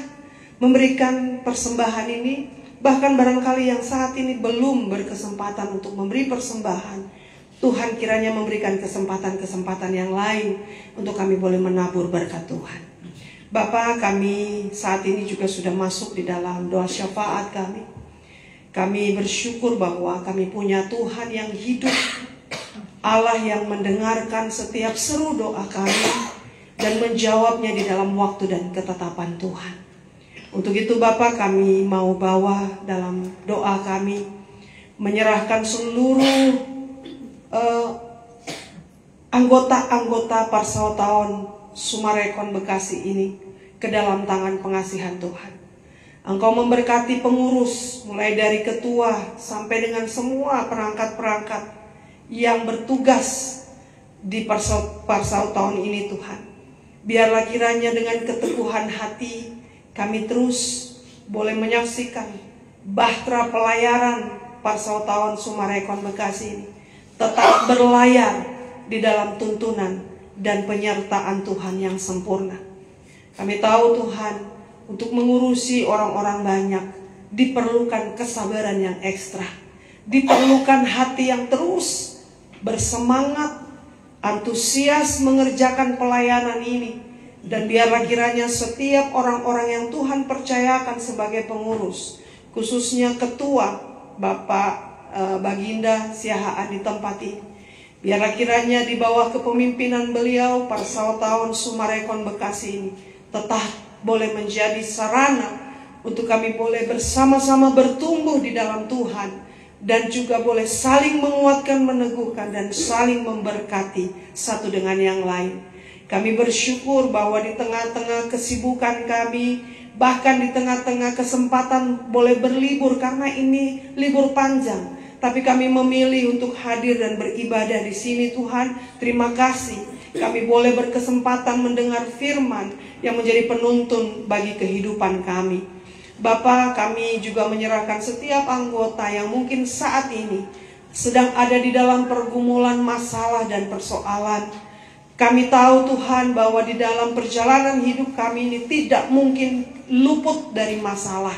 memberikan persembahan ini, bahkan barangkali yang saat ini belum berkesempatan untuk memberi persembahan. Tuhan kiranya memberikan kesempatan-kesempatan yang lain untuk kami boleh menabur berkat Tuhan. Bapa, kami saat ini juga sudah masuk di dalam doa syafaat kami. Kami bersyukur bahwa kami punya Tuhan yang hidup, Allah yang mendengarkan setiap seru doa kami dan menjawabnya di dalam waktu dan ketetapan Tuhan. Untuk itu Bapa, kami mau bawa dalam doa kami, menyerahkan seluruh anggota-anggota Parsautawan Sumarekon Bekasi ini ke dalam tangan pengasihan Tuhan. Engkau memberkati pengurus mulai dari ketua sampai dengan semua perangkat-perangkat yang bertugas di Parsautawan ini Tuhan. Biarlah kiranya dengan keteguhan hati kami terus boleh menyaksikan bahtera pelayaran Parsautawan Sumarekon Bekasi ini tetap berlayar di dalam tuntunan dan penyertaan Tuhan yang sempurna. Kami tahu Tuhan, untuk mengurusi orang-orang banyak diperlukan kesabaran yang ekstra, diperlukan hati yang terus bersemangat, antusias mengerjakan pelayanan ini. Dan biarlah kiranya setiap orang-orang yang Tuhan percayakan sebagai pengurus, khususnya ketua Bapak Baginda Siahaan di tempat ini, biarlah kiranya di bawah kepemimpinan beliau Parsautawan Sumarekon Bekasi ini tetap boleh menjadi sarana untuk kami boleh bersama-sama bertumbuh di dalam Tuhan, dan juga boleh saling menguatkan, meneguhkan, dan saling memberkati satu dengan yang lain. Kami bersyukur bahwa di tengah-tengah kesibukan kami, bahkan di tengah-tengah kesempatan boleh berlibur karena ini libur panjang, tapi kami memilih untuk hadir dan beribadah di sini Tuhan. Terima kasih. Kami boleh berkesempatan mendengar firman yang menjadi penuntun bagi kehidupan kami. Bapa, kami juga menyerahkan setiap anggota yang mungkin saat ini sedang ada di dalam pergumulan masalah dan persoalan. Kami tahu Tuhan bahwa di dalam perjalanan hidup kami ini tidak mungkin luput dari masalah.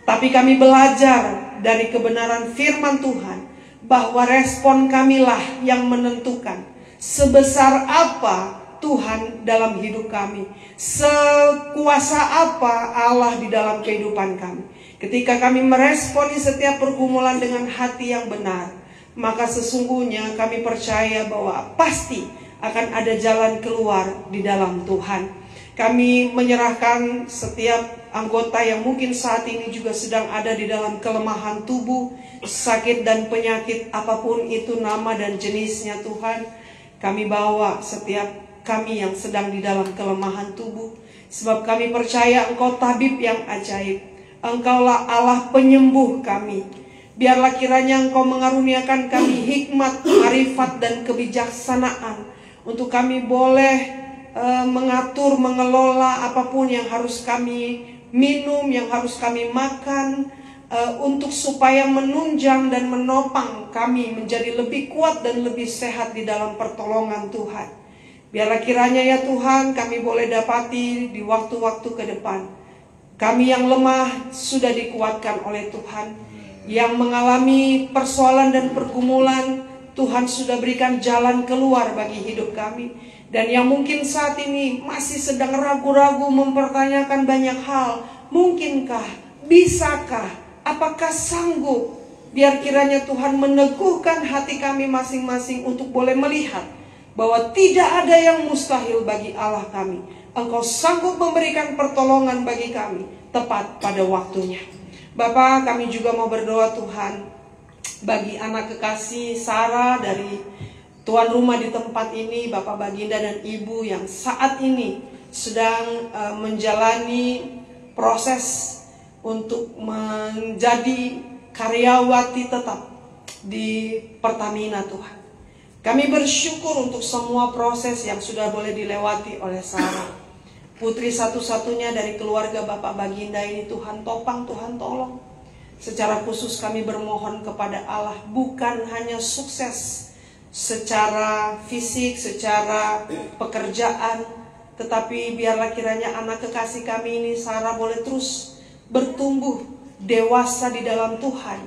Tapi kami belajar dari kebenaran firman Tuhan bahwa respon kamilah yang menentukan sebesar apa Tuhan dalam hidup kami, sekuasa apa Allah di dalam kehidupan kami. Ketika kami meresponi setiap pergumulan dengan hati yang benar, maka sesungguhnya kami percaya bahwa pasti akan ada jalan keluar di dalam Tuhan. Kami menyerahkan setiap anggota yang mungkin saat ini juga sedang ada di dalam kelemahan tubuh, sakit dan penyakit apapun itu nama dan jenisnya Tuhan. Kami bawa setiap kami yang sedang di dalam kelemahan tubuh, sebab kami percaya Engkau tabib yang ajaib. Engkaulah Allah penyembuh kami. Biarlah kiranya Engkau mengaruniakan kami hikmat, marifat dan kebijaksanaan untuk kami boleh mengatur, mengelola apapun yang harus kami minum, yang harus kami makan, untuk supaya menunjang dan menopang kami menjadi lebih kuat dan lebih sehat di dalam pertolongan Tuhan. Biarlah kiranya ya Tuhan kami boleh dapati di waktu-waktu ke depan, kami yang lemah sudah dikuatkan oleh Tuhan, yang mengalami persoalan dan pergumulan Tuhan sudah berikan jalan keluar bagi hidup kami. Dan yang mungkin saat ini masih sedang ragu-ragu mempertanyakan banyak hal, mungkinkah, bisakah, apakah sanggup? Biar kiranya Tuhan meneguhkan hati kami masing-masing untuk boleh melihat bahwa tidak ada yang mustahil bagi Allah kami. Engkau sanggup memberikan pertolongan bagi kami tepat pada waktunya. Bapa, kami juga mau berdoa Tuhan bagi anak kekasih Sarah dari tuan rumah di tempat ini, Bapak Baginda dan Ibu yang saat ini sedang menjalani proses untuk menjadi karyawati tetap di Pertamina Tuhan. Kami bersyukur untuk semua proses yang sudah boleh dilewati oleh Sarah, putri satu-satunya dari keluarga Bapak Baginda ini. Tuhan topang, Tuhan tolong. Secara khusus kami bermohon kepada Allah, bukan hanya sukses secara fisik, secara pekerjaan, tetapi biarlah kiranya anak kekasih kami ini, Sarah, boleh terus bertumbuh dewasa di dalam Tuhan,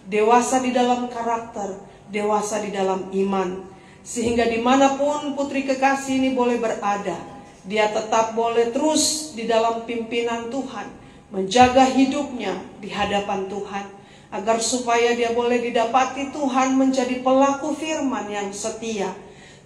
dewasa di dalam karakter, dewasa di dalam iman. Sehingga dimanapun putri kekasih ini boleh berada, dia tetap boleh terus di dalam pimpinan Tuhan, menjaga hidupnya di hadapan Tuhan, agar supaya dia boleh didapati Tuhan menjadi pelaku firman yang setia.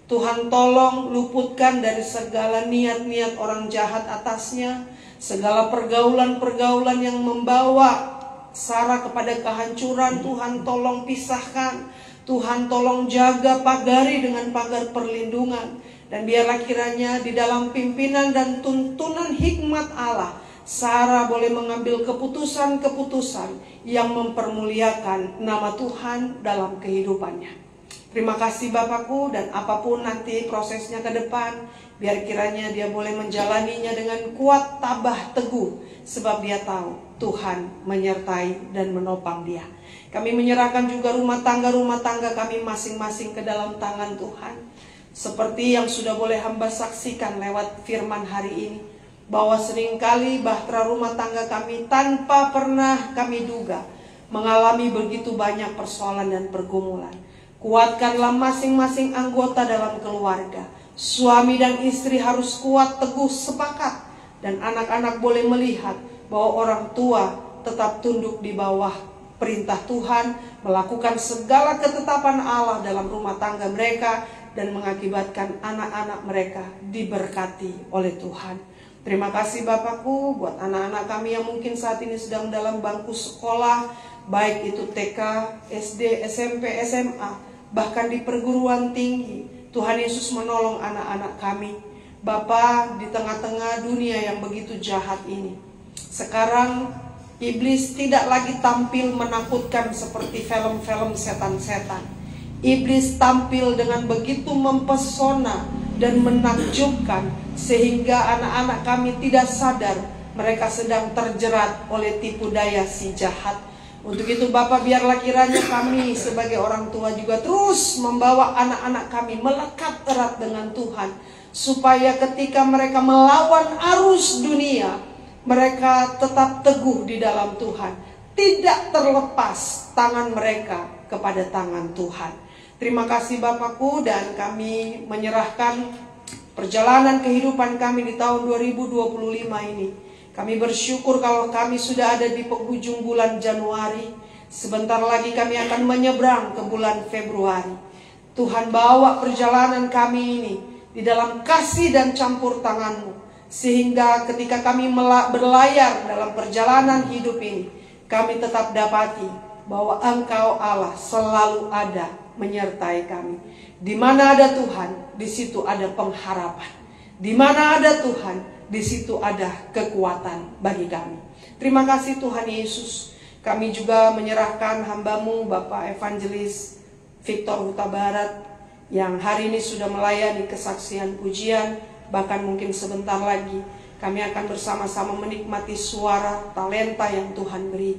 Tuhan tolong luputkan dari segala niat-niat orang jahat atasnya, segala pergaulan-pergaulan yang membawa Sarah kepada kehancuran. Tuhan tolong pisahkan, Tuhan tolong jaga, pagari dengan pagar perlindungan. Dan biarlah kiranya di dalam pimpinan dan tuntunan hikmat Allah, Sarah boleh mengambil keputusan-keputusan yang mempermuliakan nama Tuhan dalam kehidupannya. Terima kasih Bapakku, dan apapun nanti prosesnya ke depan, biar kiranya dia boleh menjalaninya dengan kuat, tabah, teguh, sebab dia tahu Tuhan menyertai dan menopang dia. Kami menyerahkan juga rumah tangga kami masing-masing ke dalam tangan Tuhan. Seperti yang sudah boleh hamba saksikan lewat firman hari ini, bahwa seringkali bahtera rumah tangga kami tanpa pernah kami duga mengalami begitu banyak persoalan dan pergumulan. Kuatkanlah masing-masing anggota dalam keluarga. Suami dan istri harus kuat, teguh, sepakat. Dan anak-anak boleh melihat bahwa orang tua tetap tunduk di bawah perintah Tuhan, melakukan segala ketetapan Allah dalam rumah tangga mereka, dan mengakibatkan anak-anak mereka diberkati oleh Tuhan. Terima kasih Bapakku buat anak-anak kami yang mungkin saat ini sedang dalam bangku sekolah, baik itu TK, SD, SMP, SMA, bahkan di perguruan tinggi. Tuhan Yesus menolong anak-anak kami. Bapa, di tengah-tengah dunia yang begitu jahat ini, sekarang iblis tidak lagi tampil menakutkan seperti film-film setan-setan. Iblis tampil dengan begitu mempesona dan menakjubkan, sehingga anak-anak kami tidak sadar mereka sedang terjerat oleh tipu daya si jahat. Untuk itu Bapak, biarlah kiranya kami sebagai orang tua juga terus membawa anak-anak kami melekat erat dengan Tuhan, supaya ketika mereka melawan arus dunia, mereka tetap teguh di dalam Tuhan, tidak terlepas tangan mereka kepada tangan Tuhan. Terima kasih Bapakku, dan kami menyerahkan perjalanan kehidupan kami di tahun 2025 ini. Kami bersyukur kalau kami sudah ada di penghujung bulan Januari. Sebentar lagi kami akan menyeberang ke bulan Februari. Tuhan, bawa perjalanan kami ini di dalam kasih dan campur tangan-Mu, sehingga ketika kami berlayar dalam perjalanan hidup ini, kami tetap dapati bahwa Engkau Allah selalu ada menyertai kami. Di mana ada Tuhan, di situ ada pengharapan. Di mana ada Tuhan, di situ ada kekuatan bagi kami. Terima kasih Tuhan Yesus. Kami juga menyerahkan hamba-Mu Bapak Evangelis Victor Huta Barat, yang hari ini sudah melayani kesaksian pujian. Bahkan mungkin sebentar lagi kami akan bersama-sama menikmati suara talenta yang Tuhan beri.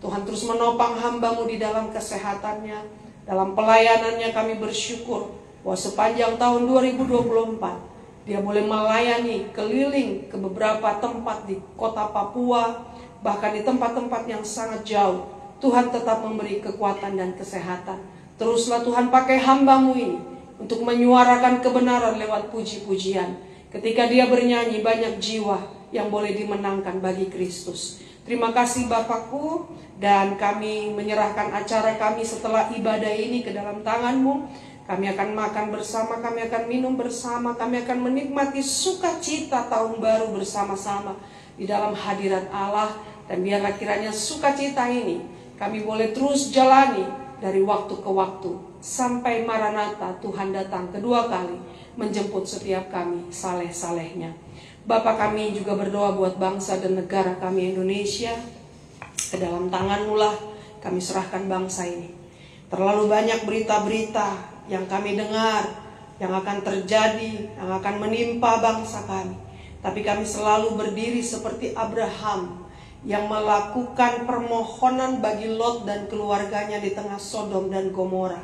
Tuhan terus menopang hamba-Mu di dalam kesehatannya, dalam pelayanannya. Kami bersyukur bahwa sepanjang tahun 2024 dia boleh melayani keliling ke beberapa tempat di kota Papua, bahkan di tempat-tempat yang sangat jauh. Tuhan tetap memberi kekuatan dan kesehatan. Teruslah Tuhan pakai hamba-Mu ini untuk menyuarakan kebenaran lewat puji-pujian. Ketika dia bernyanyi, banyak jiwa yang boleh dimenangkan bagi Kristus. Terima kasih Bapakku, dan kami menyerahkan acara kami setelah ibadah ini ke dalam tangan-Mu. Kami akan makan bersama, kami akan minum bersama, kami akan menikmati sukacita tahun baru bersama-sama di dalam hadirat Allah. Dan biarlah kiranya sukacita ini kami boleh terus jalani dari waktu ke waktu sampai Maranatha, Tuhan datang kedua kali menjemput setiap kami saleh-salehnya. Bapa, kami juga berdoa buat bangsa dan negara kami Indonesia. Ke dalam tangan-Mu lah kami serahkan bangsa ini. Terlalu banyak berita-berita yang kami dengar, yang akan terjadi, yang akan menimpa bangsa kami. Tapi kami selalu berdiri seperti Abraham yang melakukan permohonan bagi Lot dan keluarganya di tengah Sodom dan Gomora.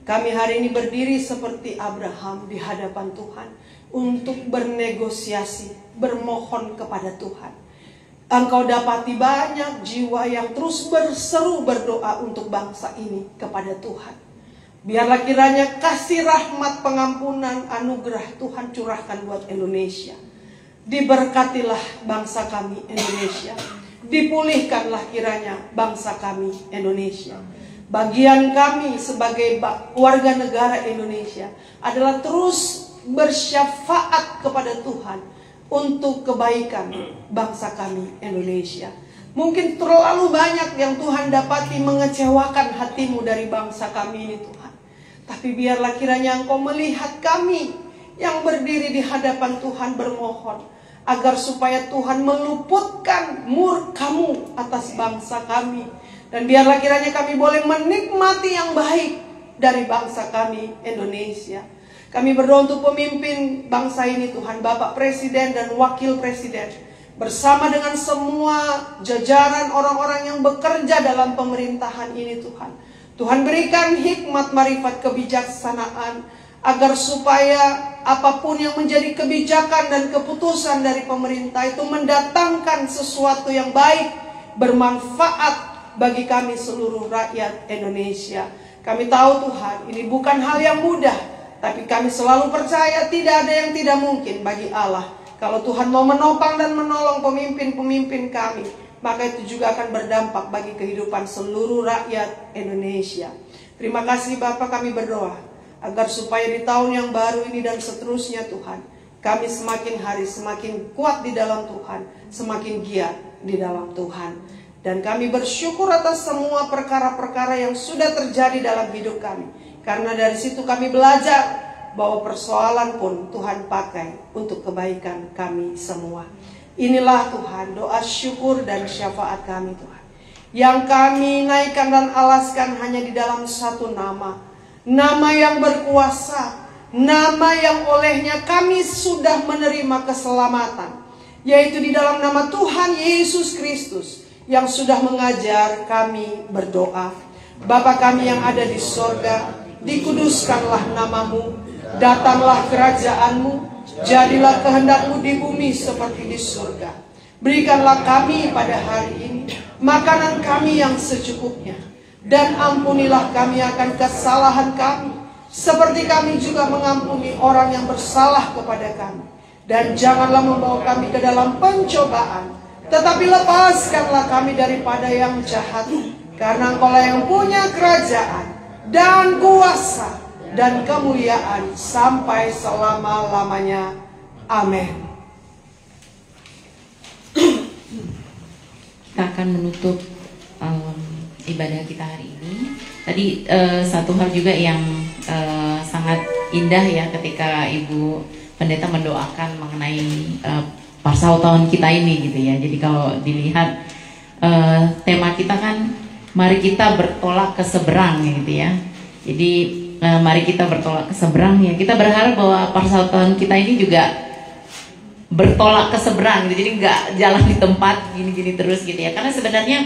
Kami hari ini berdiri seperti Abraham di hadapan Tuhan untuk bernegosiasi, bermohon kepada Tuhan. Engkau dapati banyak jiwa yang terus berseru berdoa untuk bangsa ini kepada Tuhan. Biarlah kiranya kasih rahmat, pengampunan, anugerah Tuhan curahkan buat Indonesia. Diberkatilah bangsa kami Indonesia. Dipulihkanlah kiranya bangsa kami Indonesia. Bagian kami sebagai warga negara Indonesia adalah terus bersyafaat kepada Tuhan untuk kebaikan bangsa kami Indonesia. Mungkin terlalu banyak yang Tuhan dapati mengecewakan hati-Mu dari bangsa kami ini Tuhan. Tapi biarlah kiranya Engkau melihat kami yang berdiri di hadapan Tuhan bermohon agar supaya Tuhan meluputkan murka-Mu atas bangsa kami. Dan biarlah kiranya kami boleh menikmati yang baik dari bangsa kami Indonesia. Kami berdoa untuk pemimpin bangsa ini Tuhan, Bapak Presiden dan Wakil Presiden, bersama dengan semua jajaran orang-orang yang bekerja dalam pemerintahan ini Tuhan. Tuhan berikan hikmat, marifat, kebijaksanaan, agar supaya apapun yang menjadi kebijakan dan keputusan dari pemerintah itu mendatangkan sesuatu yang baik, bermanfaat bagi kami seluruh rakyat Indonesia. Kami tahu Tuhan, ini bukan hal yang mudah. Tapi kami selalu percaya tidak ada yang tidak mungkin bagi Allah. Kalau Tuhan mau menopang dan menolong pemimpin-pemimpin kami, maka itu juga akan berdampak bagi kehidupan seluruh rakyat Indonesia. Terima kasih Bapak, kami berdoa agar supaya di tahun yang baru ini dan seterusnya Tuhan, kami semakin hari semakin kuat di dalam Tuhan, semakin giat di dalam Tuhan. Dan kami bersyukur atas semua perkara-perkara yang sudah terjadi dalam hidup kami. Karena dari situ kami belajar bahwa persoalan pun Tuhan pakai untuk kebaikan kami semua. Inilah Tuhan doa syukur dan syafaat kami Tuhan. Yang kami naikkan dan alaskan hanya di dalam satu nama. Nama yang berkuasa. Nama yang olehnya kami sudah menerima keselamatan. Yaitu di dalam nama Tuhan Yesus Kristus. Yang sudah mengajar kami berdoa. Bapa kami yang ada di sorga, dikuduskanlah nama-Mu, datanglah kerajaan-Mu, jadilah kehendak-Mu di bumi seperti di surga. Berikanlah kami pada hari ini makanan kami yang secukupnya, dan ampunilah kami akan kesalahan kami, seperti kami juga mengampuni orang yang bersalah kepada kami. Dan janganlah membawa kami ke dalam pencobaan, tetapi lepaskanlah kami daripada yang jahat, karena Engkau lah yang punya kerajaan dan kuasa dan kemuliaan sampai selama-lamanya. Amin. Kita akan menutup ibadah kita hari ini. Tadi satu hal juga yang sangat indah ya ketika Ibu Pendeta mendoakan mengenai Parsau tahun kita ini gitu ya. Jadi kalau dilihat tema kita kan mari kita bertolak ke seberang gitu ya. Jadi mari kita bertolak ke seberang ya. Kita berharap bahwa Parsau tahun kita ini juga bertolak ke seberang gitu. Jadi nggak jalan di tempat gini-gini terus gitu ya. Karena sebenarnya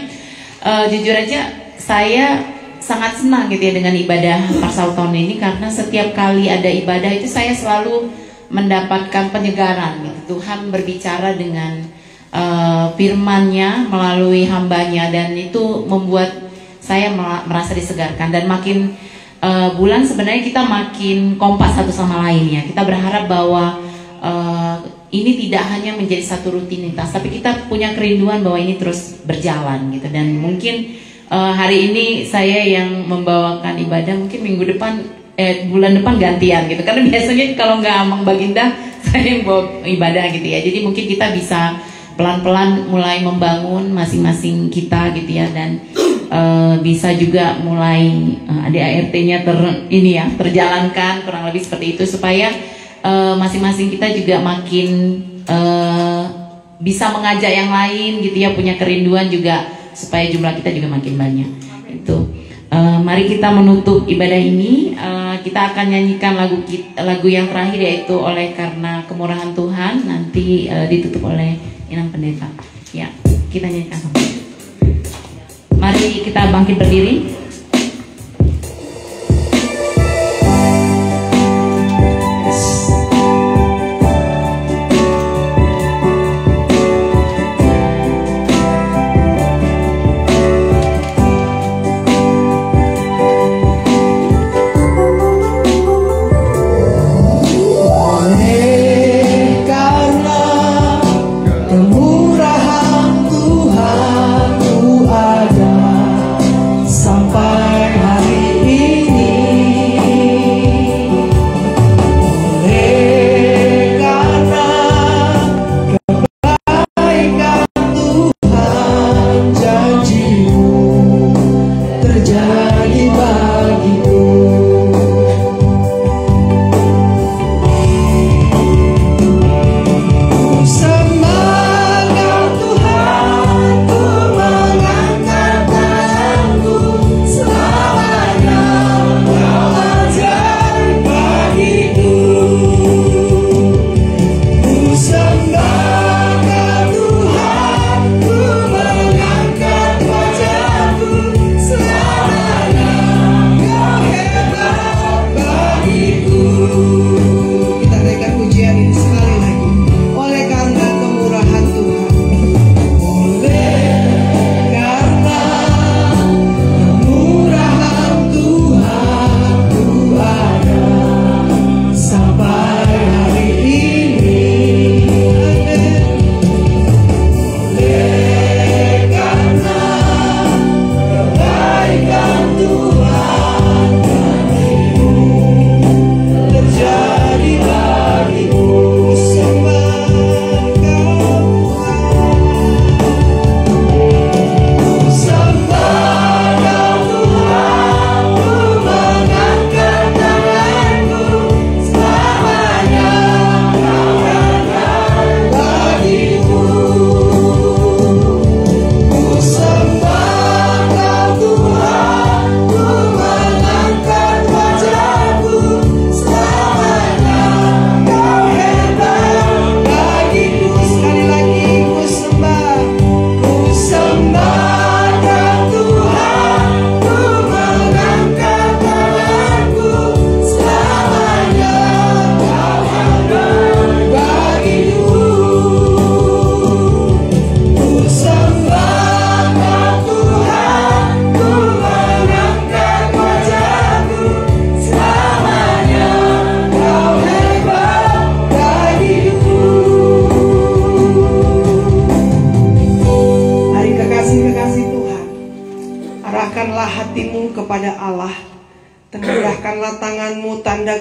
jujur aja saya sangat senang gitu ya dengan ibadah Parsau tahun ini, karena setiap kali ada ibadah itu saya selalu mendapatkan penyegaran gitu. Tuhan berbicara dengan firman-Nya melalui hambanya, dan itu membuat saya merasa disegarkan. Dan makin bulan sebenarnya kita makin kompak satu sama lain ya. Kita berharap bahwa ini tidak hanya menjadi satu rutinitas, tapi kita punya kerinduan bahwa ini terus berjalan gitu. Dan mungkin hari ini saya yang membawakan ibadah, mungkin minggu depan bulan depan gantian gitu, karena biasanya kalau nggak Amang Baginda saya yang bawa ibadah gitu ya. Jadi mungkin kita bisa pelan-pelan mulai membangun masing-masing kita gitu ya, dan bisa juga mulai ADART-nya terjalankan kurang lebih seperti itu, supaya masing-masing kita juga makin bisa mengajak yang lain gitu ya, punya kerinduan juga supaya jumlah kita juga makin banyak. Itu mari kita menutup ibadah ini. Kita akan nyanyikan lagu yang terakhir, yaitu Oleh Karena Kemurahan Tuhan. Nanti ditutup oleh Inang Pendeta. Ya, kita nyanyikan sama. Mari kita bangkit berdiri.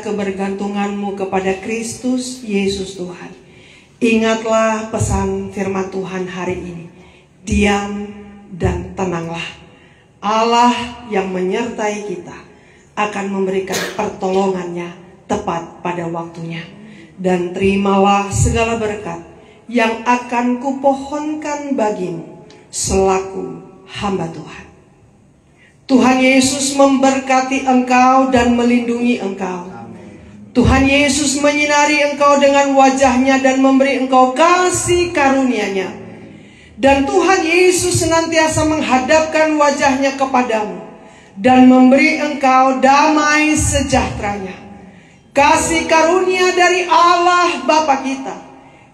Kebergantunganmu kepada Kristus Yesus Tuhan. Ingatlah pesan firman Tuhan hari ini. Diam dan tenanglah. Allah yang menyertai kita akan memberikan pertolongannya tepat pada waktunya. Dan terimalah segala berkat yang akan kupohonkan bagimu selaku hamba Tuhan. Tuhan Yesus memberkati engkau dan melindungi engkau. Tuhan Yesus menyinari engkau dengan wajahnya dan memberi engkau kasih karunia-Nya. Dan Tuhan Yesus senantiasa menghadapkan wajahnya kepadamu dan memberi engkau damai sejahtera-Nya. Kasih karunia dari Allah Bapa kita,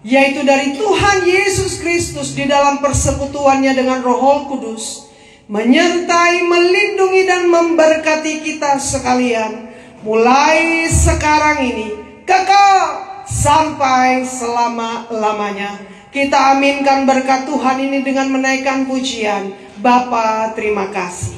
yaitu dari Tuhan Yesus Kristus di dalam persekutuannya dengan Roh Kudus, menyertai, melindungi dan memberkati kita sekalian, mulai sekarang ini, kekal sampai selama-lamanya. Kita aminkan berkat Tuhan ini dengan menaikkan pujian. Bapa, terima kasih.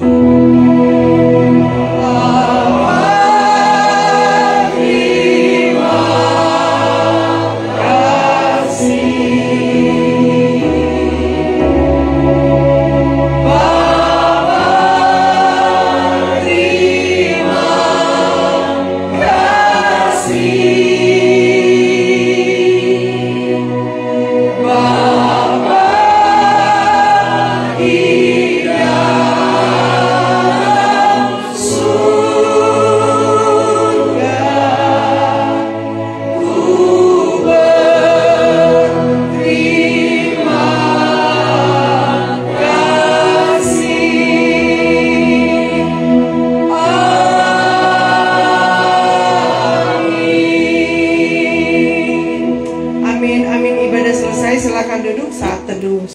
Amin, amin. Ibadah selesai, silakan duduk saat teduh.